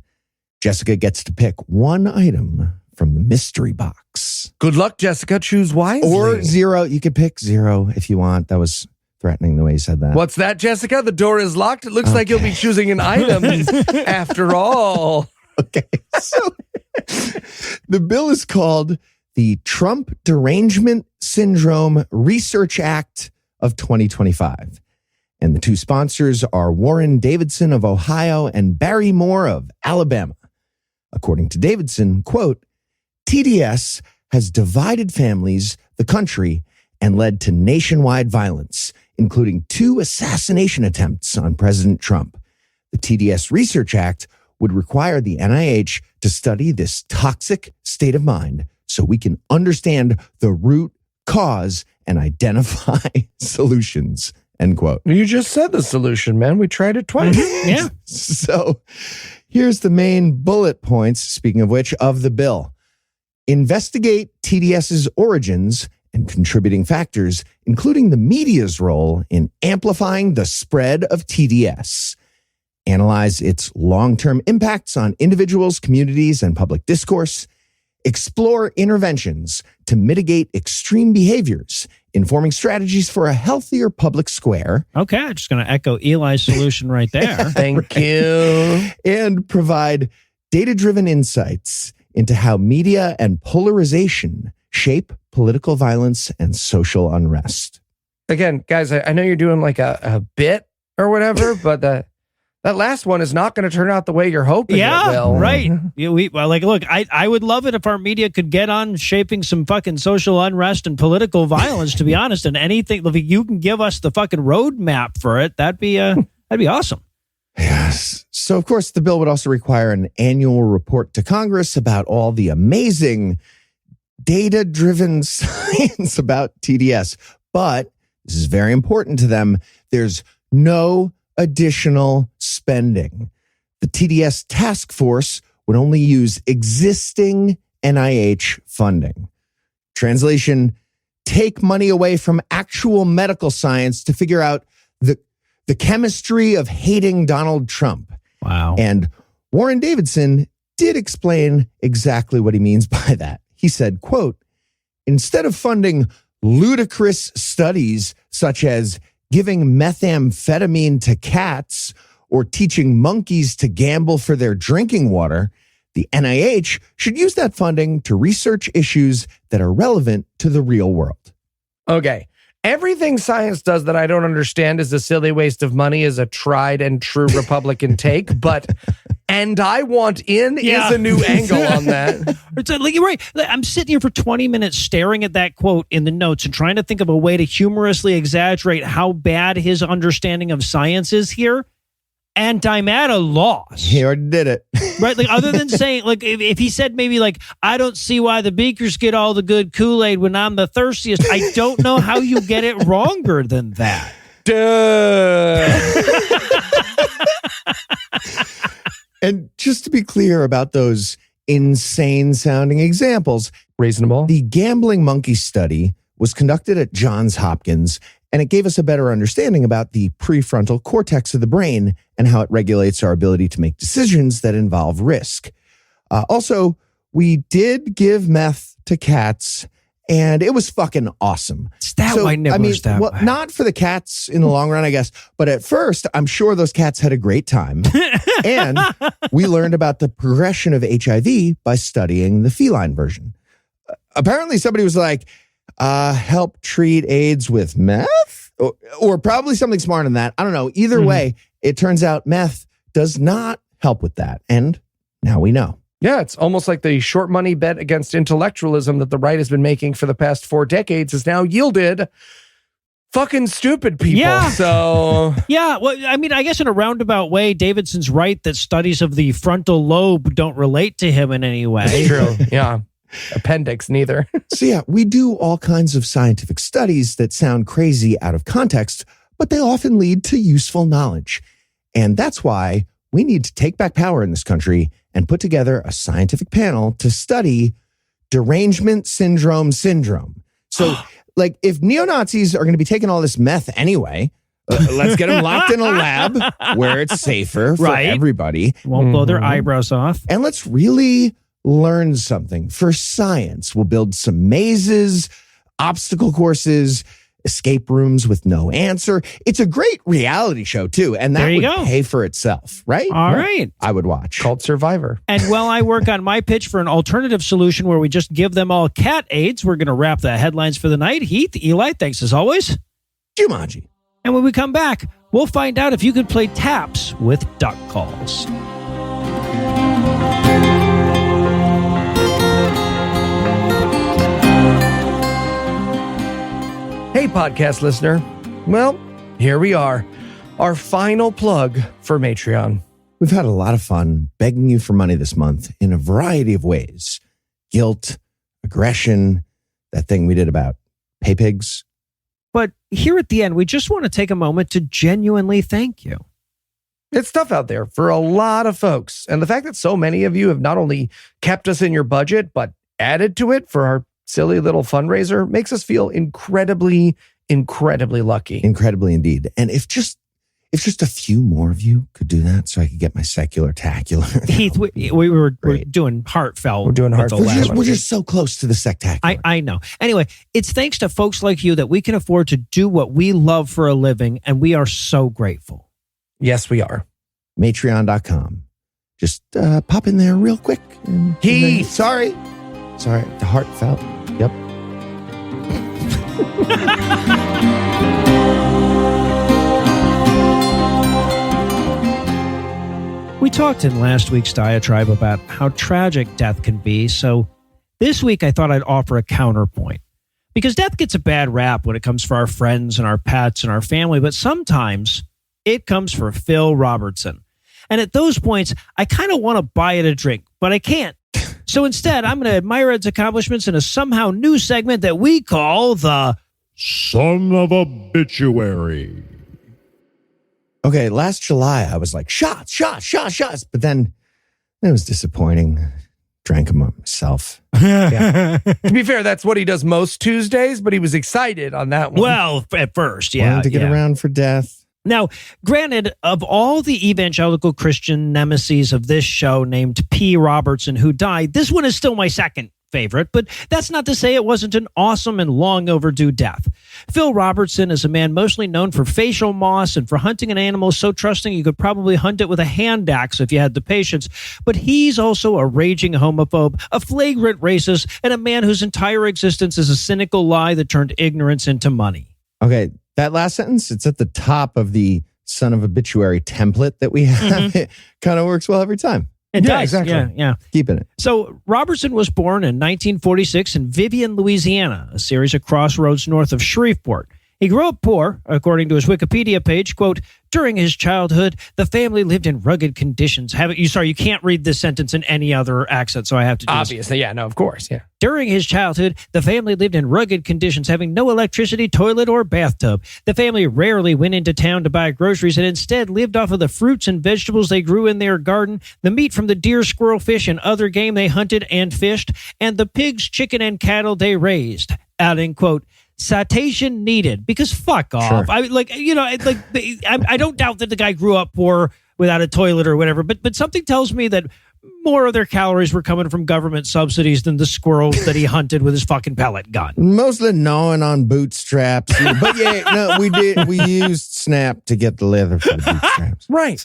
Jessica gets to pick one item from the mystery box. Good luck, Jessica. Choose wisely. Or 0. You could pick 0 if you want. That was threatening the way you said that. What's that, Jessica? The door is locked. It looks like you'll be choosing an item after all. Okay. So the bill is called the Trump Derangement Syndrome Research Act of 2025. And the two sponsors are Warren Davidson of Ohio and Barry Moore of Alabama. According to Davidson, quote, TDS has divided families, the country, and led to nationwide violence, including 2 assassination attempts on President Trump. The TDS Research Act would require the NIH to study this toxic state of mind so we can understand the root cause and identify solutions, end quote. You just said the solution, man. We tried it twice. Yeah. So here's the main bullet points, speaking of which, of the bill. Investigate TDS's origins and contributing factors, including the media's role in amplifying the spread of TDS. Analyze its long-term impacts on individuals, communities, and public discourse. Explore interventions to mitigate extreme behaviors, informing strategies for a healthier public square. Okay, I'm just going to echo Eli's solution right there. Thank you. And provide data-driven insights into how media and polarization shape political violence and social unrest. Again, guys, I know you're doing like a bit or whatever, but that last one is not going to turn out the way you're hoping it will. Right. Look, I would love it if our media could get on shaping some fucking social unrest and political violence, to be honest, and anything. If you can give us the fucking roadmap for it, that'd be awesome. Yes. So, of course, the bill would also require an annual report to Congress about all the amazing data-driven science about TDS. But this is very important to them. There's no additional spending. The TDS task force would only use existing NIH funding. Translation, take money away from actual medical science to figure out the chemistry of hating Donald Trump. Wow. And Warren Davidson did explain exactly what he means by that. He said, quote, instead of funding ludicrous studies such as giving methamphetamine to cats or teaching monkeys to gamble for their drinking water, the NIH should use that funding to research issues that are relevant to the real world. Okay. Everything science does that I don't understand is a silly waste of money is a tried and true Republican take, but and I want in is a new angle on that. It's like, you're right. I'm sitting here for 20 minutes staring at that quote in the notes and trying to think of a way to humorously exaggerate how bad his understanding of science is here. And I'm at a loss. He already did it. Right? Like, other than saying, like, if he said maybe like, I don't see why the Beakers get all the good Kool-Aid when I'm the thirstiest. I don't know how you get it wronger than that. Duh. And just to be clear about those insane sounding examples, reasonable. The gambling monkey study was conducted at Johns Hopkins, and it gave us a better understanding about the prefrontal cortex of the brain and how it regulates our ability to make decisions that involve risk. Also, we did give meth to cats, and it was fucking awesome. It's that way, nibblers, that way. Not for the cats in the long run, I guess, but at first, I'm sure those cats had a great time. And we learned about the progression of HIV by studying the feline version. Apparently, somebody was like, help treat AIDS with meth? Or probably something smarter than that. I don't know. Either way, it turns out meth does not help with that. And now we know. Yeah, it's almost like the short money bet against intellectualism that the right has been making for the past 4 decades has now yielded fucking stupid people. Yeah. So yeah, well, I mean, I guess in a roundabout way, Davidson's right that studies of the frontal lobe don't relate to him in any way. It's true. Yeah. Appendix, neither. So yeah, we do all kinds of scientific studies that sound crazy out of context, but they often lead to useful knowledge. And that's why we need to take back power in this country and put together a scientific panel to study derangement syndrome. So, like, if neo-Nazis are going to be taking all this meth anyway, let's get them locked in a lab where it's safer for everybody. Won't blow their eyebrows off. And let's really learn something. For science, we'll build some mazes, obstacle courses, escape rooms with no answer. It's a great reality show, too. And that would pay for itself, right? All right. I would watch. Called Survivor. And while I work on my pitch for an alternative solution where we just give them all cat AIDS, we're going to wrap the headlines for the night. Heath, Eli, thanks as always. Jumanji. And when we come back, we'll find out if you could play taps with duck calls. Hey, podcast listener. Well, here we are. Our final plug for Patreon. We've had a lot of fun begging you for money this month in a variety of ways. Guilt, aggression, that thing we did about pay pigs. But here at the end, we just want to take a moment to genuinely thank you. It's tough out there for a lot of folks. And the fact that so many of you have not only kept us in your budget, but added to it for our silly little fundraiser makes us feel incredibly, incredibly lucky. Incredibly indeed. And if just a few more of you could do that so I could get my secular tacular. Heath, we're doing heartfelt. We're doing heartfelt. We're just so close to the sectacular. I know. Anyway, it's thanks to folks like you that we can afford to do what we love for a living, and we are so grateful. Yes, we are. Patreon.com. Just pop in there real quick. Heath! Sorry. The heartfelt. Yep. We talked in last week's diatribe about how tragic death can be, so this week I thought I'd offer a counterpoint. Because death gets a bad rap when it comes for our friends and our pets and our family, but sometimes it comes for Phil Robertson. And at those points, I kind of want to buy it a drink, but I can't. So instead, I'm going to admire Ed's accomplishments in a somehow new segment that we call the Son of Obituary. Okay, last July, I was like, shots. But then it was disappointing. Drank them up myself. Yeah. To be fair, that's what he does most Tuesdays, but he was excited on that one. Well, at first, yeah. Wanted to get around for death. Now, granted, of all the evangelical Christian nemesis of this show named P. Robertson who died, this one is still my second favorite, but that's not to say it wasn't an awesome and long overdue death. Phil Robertson is a man mostly known for facial moss and for hunting an animal so trusting you could probably hunt it with a hand axe if you had the patience, but he's also a raging homophobe, a flagrant racist, and a man whose entire existence is a cynical lie that turned ignorance into money. Okay, that last sentence, it's at the top of the Son of Obituary template that we have. It kind of works well every time. It does. Exactly. Yeah. Keeping it. So Robertson was born in 1946 in Vivian, Louisiana, a series of crossroads north of Shreveport. He grew up poor, according to his Wikipedia page. Quote, during his childhood, the family lived in rugged conditions. You can't read this sentence in any other accent, so I have to do this. Obviously, yeah, no, of course, yeah. During his childhood, the family lived in rugged conditions, having no electricity, toilet, or bathtub. The family rarely went into town to buy groceries and instead lived off of the fruits and vegetables they grew in their garden, the meat from the deer, squirrel, fish, and other game they hunted and fished, and the pigs, chicken, and cattle they raised. Adding, quote, citation needed, because fuck off. Sure. I don't doubt that the guy grew up poor without a toilet or whatever, but something tells me that more of their calories were coming from government subsidies than the squirrels that he hunted with his fucking pellet gun. Mostly gnawing on bootstraps. But yeah, no, we used Snap to get the leather for the bootstraps. Right.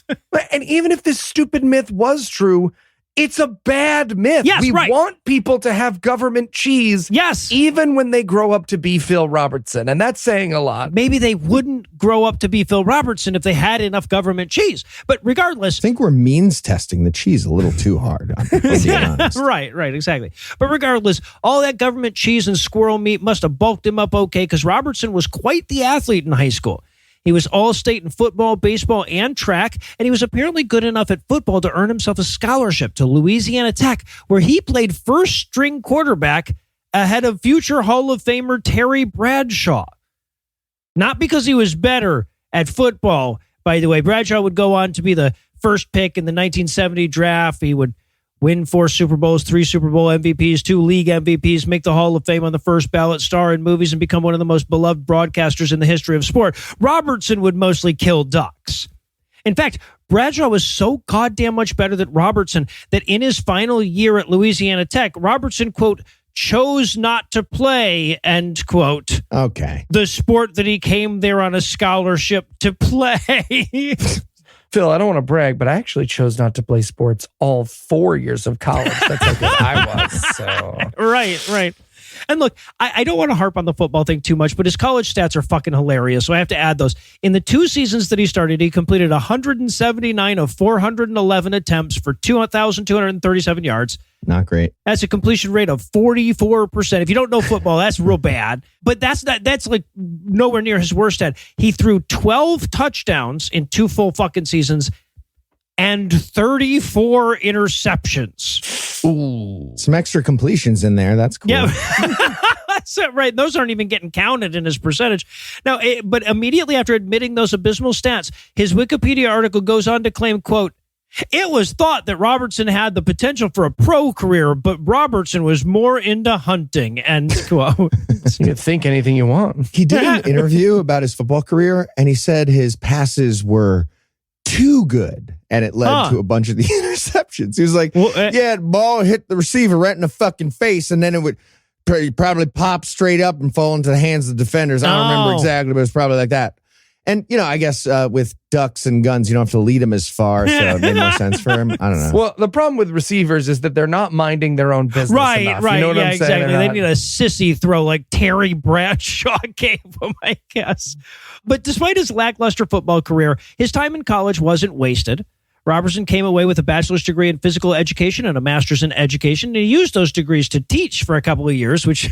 And even if this stupid myth was true, it's a bad myth. Yes, we right. want people to have government cheese. Yes. Even when they grow up to be Phil Robertson. And that's saying a lot. Maybe they wouldn't grow up to be Phil Robertson if they had enough government cheese. But regardless. I think we're means testing the cheese a little too hard. I'm being honest. Right, exactly. But regardless, all that government cheese and squirrel meat must have bulked him up okay, because Robertson was quite the athlete in high school. He was all-state in football, baseball, and track, and he was apparently good enough at football to earn himself a scholarship to Louisiana Tech, where he played first-string quarterback ahead of future Hall of Famer Terry Bradshaw. Not because he was better at football, by the way. Bradshaw would go on to be the first pick in the 1970 draft. He would win 4 Super Bowls, 3 Super Bowl MVPs, 2 league MVPs, make the Hall of Fame on the first ballot, star in movies, and become one of the most beloved broadcasters in the history of sport. Robertson would mostly kill ducks. In fact, Bradshaw was so goddamn much better than Robertson that in his final year at Louisiana Tech, Robertson, quote, chose not to play, end quote. Okay. The sport that he came there on a scholarship to play. Phil, I don't want to brag, but I actually chose not to play sports all 4 years of college. That's how good I was. So. Right. And look, I don't want to harp on the football thing too much, but his college stats are fucking hilarious, so I have to add those. In the 2 seasons that he started, he completed 179 of 411 attempts for 2,237 yards. Not great. That's a completion rate of 44%. If you don't know football, that's real bad. But that's like nowhere near his worst stat. He threw 12 touchdowns in 2 full fucking seasons and 34 interceptions. Ooh. Some extra completions in there. That's cool. Yeah. That's right. Those aren't even getting counted in his percentage. Now, but immediately after admitting those abysmal stats, his Wikipedia article goes on to claim, quote, it was thought that Robertson had the potential for a pro career, but Robertson was more into hunting, end quote. You can think anything you want. He did an interview about his football career, and he said his passes were too good, and it led to a bunch of the interceptions. He was like, the ball hit the receiver right in the fucking face, and then it would probably pop straight up and fall into the hands of the defenders. I don't remember exactly, but it was probably like that. And, I guess with ducks and guns, you don't have to lead them as far, so it made more sense for him. I don't know. Well, the problem with receivers is that they're not minding their own business enough. Right. You know what I'm saying? Exactly. They need a sissy throw like Terry Bradshaw gave him, I guess. But despite his lackluster football career, his time in college wasn't wasted. Robertson came away with a bachelor's degree in physical education and a master's in education, and he used those degrees to teach for a couple of years, which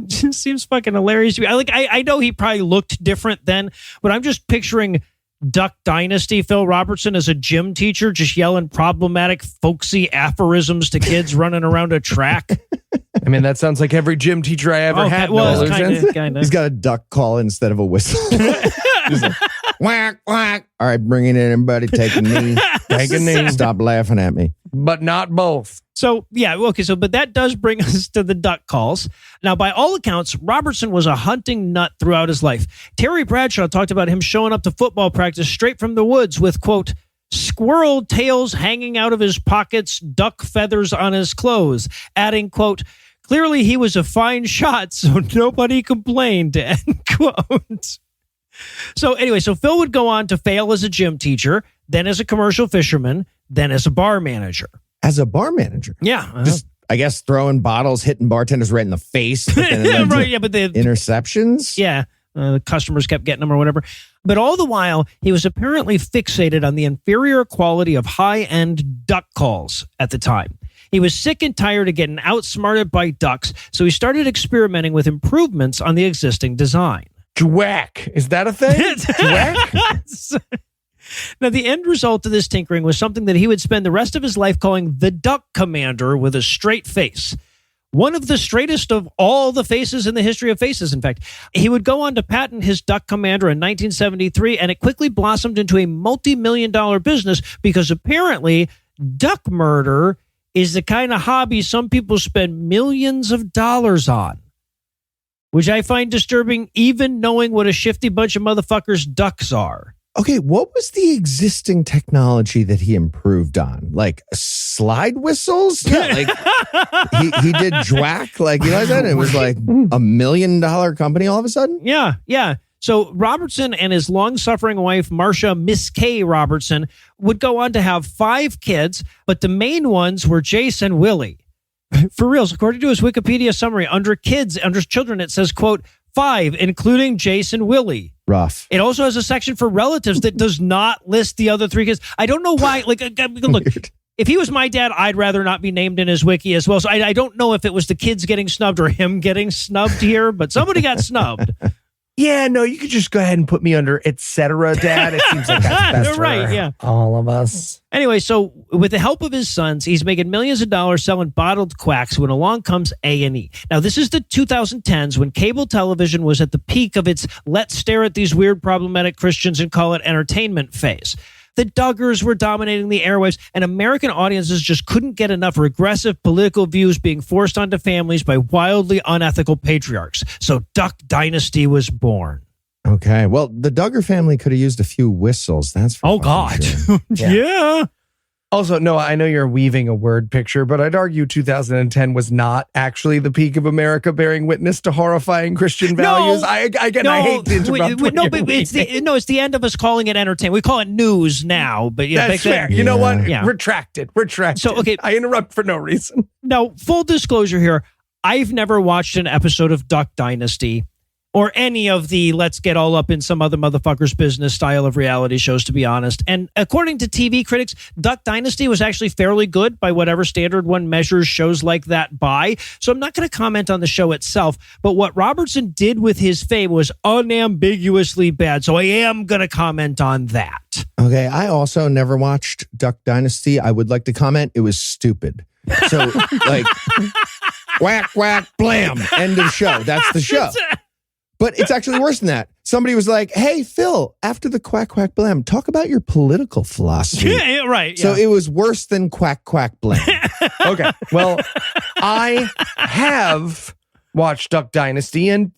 just seems fucking hilarious to me. I know he probably looked different then, but I'm just picturing Duck Dynasty Phil Robertson as a gym teacher, just yelling problematic, folksy aphorisms to kids running around a track. I mean, that sounds like every gym teacher I ever had. Well, kind of. He's got a duck call instead of a whistle. He's like, whack, whack. All right, bring it in, everybody. Take a knee. Take a knee. Stop laughing at me. But not both. So, but that does bring us to the duck calls. Now, by all accounts, Robertson was a hunting nut throughout his life. Terry Bradshaw talked about him showing up to football practice straight from the woods with, quote, squirrel tails hanging out of his pockets, duck feathers on his clothes, adding, quote, clearly he was a fine shot, so nobody complained, end quote. So anyway, Phil would go on to fail as a gym teacher, then as a commercial fisherman, then as a bar manager. As a bar manager? Yeah. Just, I guess, throwing bottles, hitting bartenders right in the face. But then but the interceptions? Yeah. The customers kept getting them or whatever. But all the while, he was apparently fixated on the inferior quality of high-end duck calls at the time. He was sick and tired of getting outsmarted by ducks, so he started experimenting with improvements on the existing design. Dwack. Is that a thing? Dwack? Now, the end result of this tinkering was something that he would spend the rest of his life calling the Duck Commander with a straight face. One of the straightest of all the faces in the history of faces, in fact. He would go on to patent his Duck Commander in 1973, and it quickly blossomed into a multi-million-dollar business because apparently duck murder is the kind of hobby some people spend millions of dollars on, which I find disturbing even knowing what a shifty bunch of motherfuckers ducks are. Okay, what was the existing technology that he improved on? Like slide whistles? Yeah, like he did Dwack, like, you know that? It was like $1 million company all of a sudden? Yeah. So Robertson and his long-suffering wife, Marcia Miss K. Robertson, would go on to have 5 kids, but the main ones were Jace and Willie. For reals, according to his Wikipedia summary, under children, it says, quote, 5, including Jace and Willie. Rough. It also has a section for relatives that does not list the other 3 kids. I don't know why. Like, look, if he was my dad, I'd rather not be named in his wiki as well. So I don't know if it was the kids getting snubbed or him getting snubbed here, but somebody got snubbed. Yeah, no, you could just go ahead and put me under etc. Dad. It seems like that's best for all of us. Anyway, so with the help of his sons, he's making millions of dollars selling bottled quacks when along comes A&E. Now, this is the 2010s when cable television was at the peak of its let's stare at these weird problematic Christians and call it entertainment phase. The Duggars were dominating the airwaves, and American audiences just couldn't get enough regressive political views being forced onto families by wildly unethical patriarchs. So Duck Dynasty was born. Okay. Well, the Duggar family could have used a few whistles. That's for God. sure. Yeah. Also, Noah, I know you're weaving a word picture, but I'd argue 2010 was not actually the peak of America bearing witness to horrifying Christian values. I hate to interrupt. It's the end of us calling it entertainment. We call it news now, but that's fair. You know what? Yeah. Retracted. So, okay. I interrupt for no reason. Now, full disclosure here, I've never watched an episode of Duck Dynasty or any of the let's get all up in some other motherfucker's business style of reality shows, to be honest. And according to TV critics, Duck Dynasty was actually fairly good by whatever standard one measures shows like that by. So I'm not going to comment on the show itself, but what Robertson did with his fame was unambiguously bad. So I am going to comment on that. Okay. I also never watched Duck Dynasty. I would like to comment. It was stupid. So like whack, whack, blam, end of show. That's the show. But it's actually worse than that. Somebody was like, hey, Phil, after the quack, quack, blam, talk about your political philosophy. Yeah, right. So it was worse than quack, quack, blam. Okay. Well, I have watched Duck Dynasty, and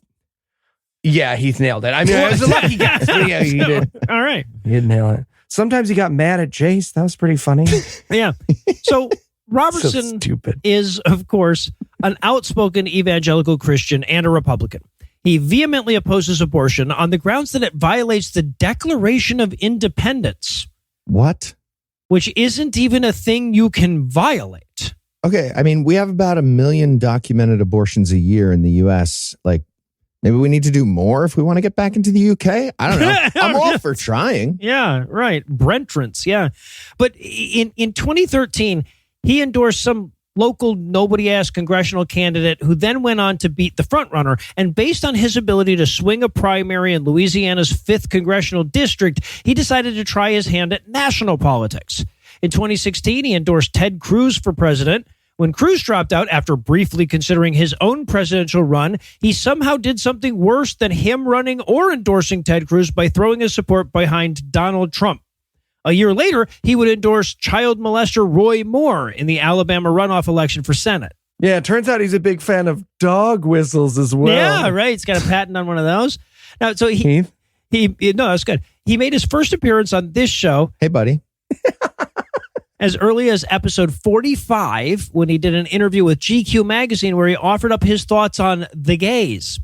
yeah, Heath nailed it. I mean, it was a lucky guess. But yeah, he did. All right. He did nail it. Sometimes he got mad at Jace. That was pretty funny. Yeah. So Robertson So stupid. is, of course, an outspoken evangelical Christian and a Republican. He vehemently opposes abortion on the grounds that it violates the Declaration of Independence. What? Which isn't even a thing you can violate. Okay. I mean, we have about 1 million documented abortions a year in the U.S. Like, maybe we need to do more if we want to get back into the UK. I don't know. I'm all for trying. Yeah, right. Brentrance, yeah. But in 2013, he endorsed some local nobody-ass congressional candidate who then went on to beat the frontrunner. And based on his ability to swing a primary in Louisiana's 5th congressional district, he decided to try his hand at national politics. In 2016, he endorsed Ted Cruz for president. When Cruz dropped out after briefly considering his own presidential run, he somehow did something worse than him running or endorsing Ted Cruz by throwing his support behind Donald Trump. A year later, he would endorse child molester Roy Moore in the Alabama runoff election for Senate. Yeah, it turns out he's a big fan of dog whistles as well. Yeah, right. He's got a patent on one of those. Now, so no, that's good. He made his first appearance on this show. Hey, buddy. As early as episode 45, when he did an interview with GQ magazine where he offered up his thoughts on the gays.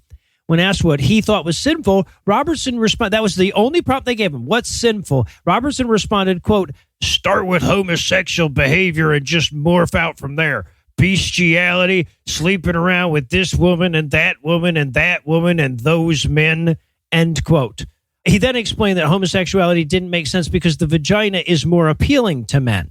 When asked what he thought was sinful, Robertson responded, that was the only prompt they gave him. What's sinful? Robertson responded, quote, start with homosexual behavior and just morph out from there. Bestiality, sleeping around with this woman and that woman and that woman and those men, end quote. He then explained that homosexuality didn't make sense because the vagina is more appealing to men.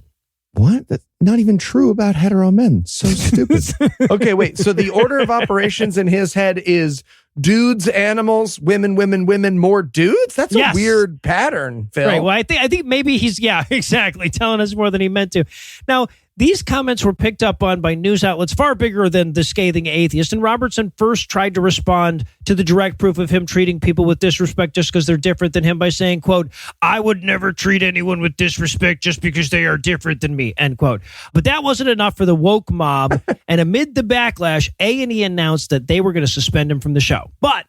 What? That's not even true about hetero men. So stupid. Okay, wait. So the order of operations in his head is dudes, animals, women, women, women, more dudes? That's a weird pattern, Phil. Right. Well, I think maybe he's, exactly, telling us more than he meant to. Now, these comments were picked up on by news outlets far bigger than the Scathing Atheist, and Robertson first tried to respond to the direct proof of him treating people with disrespect just because they're different than him by saying, quote, I would never treat anyone with disrespect just because they are different than me, end quote. But that wasn't enough for the woke mob, and amid the backlash, A&E announced that they were going to suspend him from the show. But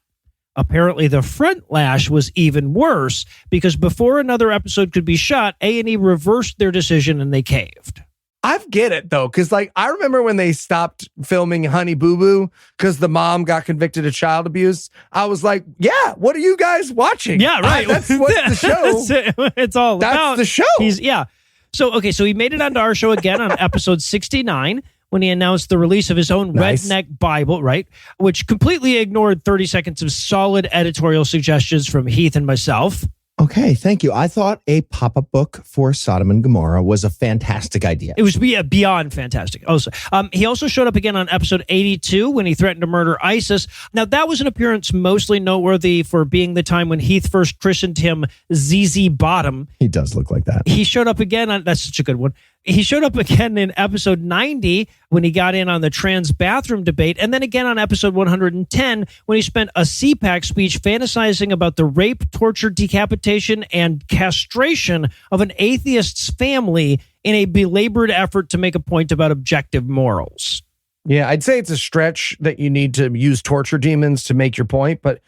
apparently the front lash was even worse because before another episode could be shot, A&E reversed their decision and they caved. I get it, though, because I remember when they stopped filming Honey Boo Boo because the mom got convicted of child abuse. I was like, yeah, what are you guys watching? Yeah, right. That's what the show. It's all about. That's the show. So he made it onto our show again on episode 69 when he announced the release of his own Redneck Bible, right? Which completely ignored 30 seconds of solid editorial suggestions from Heath and myself. Okay, thank you. I thought a pop-up book for Sodom and Gomorrah was a fantastic idea. It was beyond fantastic. Also, he also showed up again on episode 82 when he threatened to murder ISIS. Now, that was an appearance mostly noteworthy for being the time when Heath first christened him ZZ Bottom. He does look like that. He showed up again on, that's such a good one. He showed up again in episode 90 when he got in on the trans bathroom debate, and then again on episode 110 when he spent a CPAC speech fantasizing about the rape, torture, decapitation, and castration of an atheist's family in a belabored effort to make a point about objective morals. Yeah, I'd say it's a stretch that you need to use torture demons to make your point, but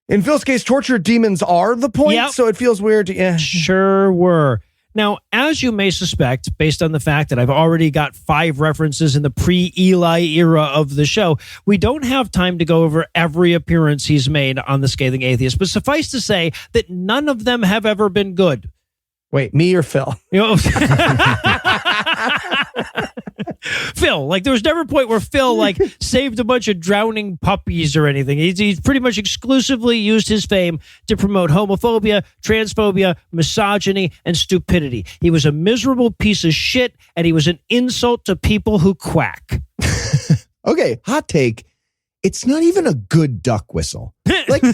in Phil's case, torture demons are the point, so it feels weird to... Sure were. Now, as you may suspect, based on the fact that I've already got 5 references in the pre-Eli era of the show, we don't have time to go over every appearance he's made on the Scathing Atheist, but suffice to say that none of them have ever been good. Wait, me or Phil? Phil, like there was never a point where Phil like saved a bunch of drowning puppies or anything. He's pretty much exclusively used his fame to promote homophobia, transphobia, misogyny, and stupidity. He was a miserable piece of shit, and he was an insult to people who quack. Okay, hot take. It's not even a good duck whistle. Like,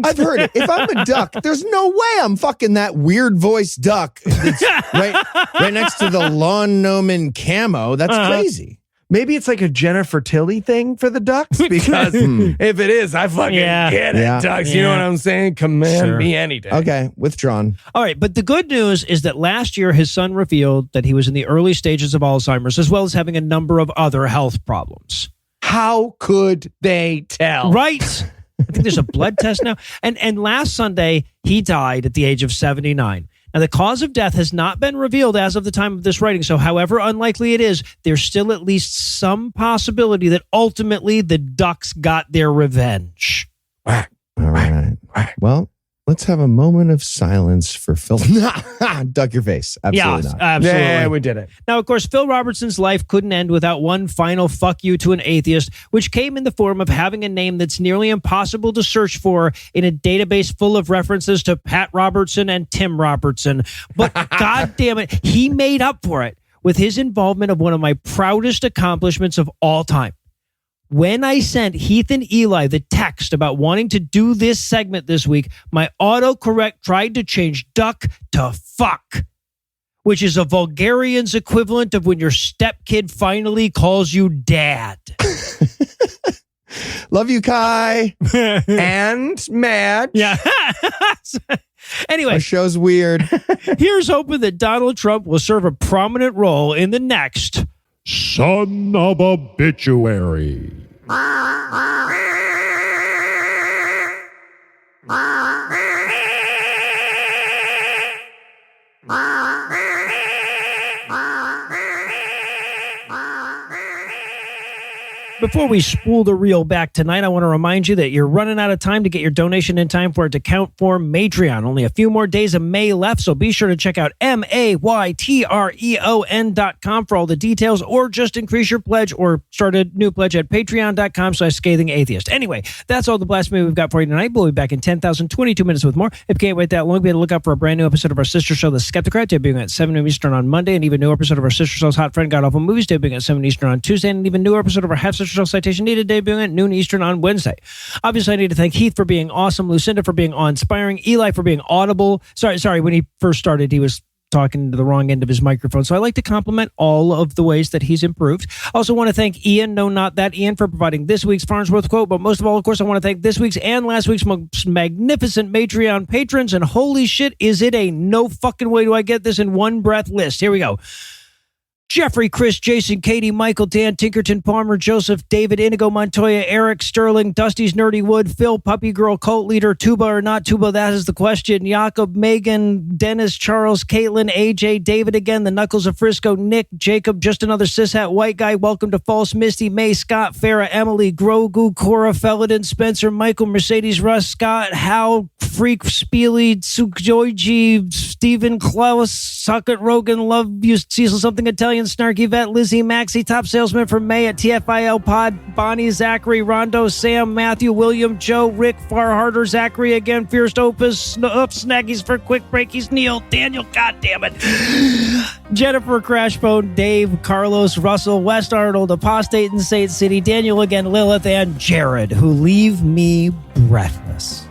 I've heard it. If I'm a duck, there's no way I'm fucking that weird voice duck that's right next to the lawn gnome camo. That's crazy. Maybe it's like a Jennifer Tilly thing for the ducks, because if it is, I fucking get it, ducks. You know what I'm saying? Command me any day. Okay, withdrawn. All right, but the good news is that last year his son revealed that he was in the early stages of Alzheimer's, as well as having a number of other health problems. How could they tell? Right. I think there's a blood test now. And last Sunday, he died at the age of 79. Now, the cause of death has not been revealed as of the time of this writing. So however unlikely it is, there's still at least some possibility that ultimately the ducks got their revenge. All right. Well, let's have a moment of silence for Phil. Duck your face. Absolutely not. Absolutely. Yeah, we did it. Now, of course, Phil Robertson's life couldn't end without one final fuck you to an atheist, which came in the form of having a name that's nearly impossible to search for in a database full of references to Pat Robertson and Tim Robertson. But God damn it, he made up for it with his involvement of one of my proudest accomplishments of all time. When I sent Heath and Eli the text about wanting to do this segment this week, my autocorrect tried to change duck to fuck, which is a vulgarian's equivalent of when your stepkid finally calls you dad. Love you, Kai. And Matt. Yeah. Anyway, our show's weird. Here's hoping that Donald Trump will serve a prominent role in the next Son of Obituary. Before we spool the reel back tonight, I want to remind you that you're running out of time to get your donation in time for it to count for Matreon. Only a few more days of May left, so be sure to check out MAYTREON.com for all the details, or just increase your pledge or start a new pledge at patreon.com/Scathing Atheist. Anyway, that's all the blasphemy we've got for you tonight. We'll be back in 10,022 minutes with more. If you can't wait that long, be on the lookout for a brand new episode of our sister show, The Skepticrat, debuting at 7 Eastern on Monday, and even new episode of our sister show's Hot Friend, GodAwfulMovies, debuting at 7 Eastern on Tuesday, and even newer episode of our half-sister show, Citation Needed, debuting at noon Eastern on Wednesday. Obviously, I need to thank Heath for being awesome, Lucinda for being awe-inspiring, Eli for being audible. Sorry, when he first started, he was talking to the wrong end of his microphone. So I like to compliment all of the ways that he's improved. I also want to thank Ian, no, not that Ian, for providing this week's Farnsworth quote. But most of all, of course, I want to thank this week's and last week's most magnificent Matreon patrons. And holy shit, is it a no fucking way do I get this in one breath list. Here we go. Jeffrey, Chris, Jason, Katie, Michael, Dan, Tinkerton, Palmer, Joseph, David, Inigo, Montoya, Eric, Sterling, Dusty's Nerdy Wood, Phil, Puppy Girl, Cult Leader, Tuba or not Tuba, that is the question, Jakob, Megan, Dennis, Charles, Caitlin, AJ, David again, the Knuckles of Frisco, Nick, Jacob, just another cishat white guy, welcome to False, Misty, May, Scott, Farah, Emily, Grogu, Cora, Felladin, Spencer, Michael, Mercedes, Russ, Scott, Hal, Freak, Spiely, Tsukjoiji, Stephen, Klaus, Suckett, Rogan, Love You, Cecil, Something Italian, Snarky Vet, Lizzie, Maxie, Top Salesman for May at TFIL Pod, Bonnie, Zachary, Rondo, Sam, Matthew, William, Joe, Rick, Farharder, Zachary again, Fierce Opus, Snaggies for Quick Breakies, Neil, Daniel, goddammit, Jennifer, Crashbone, Dave, Carlos, Russell, West Arnold, Apostate in Saint City, Daniel again, Lilith, and Jared, who leave me breathless.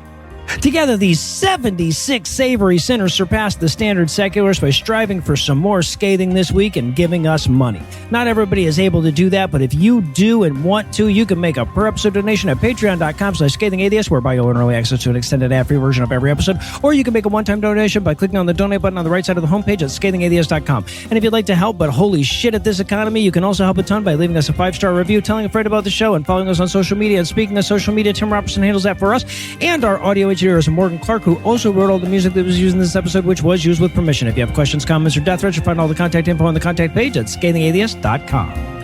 Together, these 76 savory sinners surpassed the standard secularists by striving for some more scathing this week and giving us money. Not everybody is able to do that, but if you do and want to, you can make a per-episode donation at patreon.com/scathingatheist, whereby you'll earn early access to an extended ad-free version of every episode, or you can make a one-time donation by clicking on the donate button on the right side of the homepage at scathingatheist.com. And if you'd like to help, but holy shit at this economy, you can also help a ton by leaving us a 5-star review, telling a friend about the show, and following us on social media. And speaking of social media, Tim Robertson handles that for us, and our audio engineer is Morgan Clark, who also wrote all the music that was used in this episode, which was used with permission. If you have questions, comments, or death threats, you'll find all the contact info on the contact page at scathingatheist.com.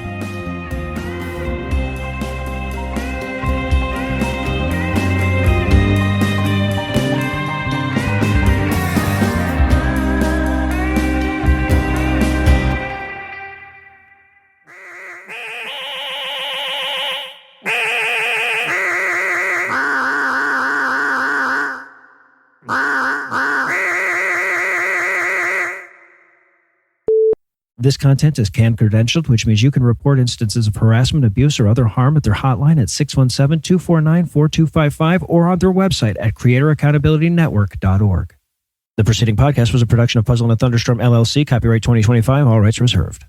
This content is CAN-credentialed, which means you can report instances of harassment, abuse, or other harm at their hotline at 617-249-4255 or on their website at creatoraccountabilitynetwork.org. The preceding podcast was a production of Puzzle and a Thunderstorm, LLC, copyright 2025, all rights reserved.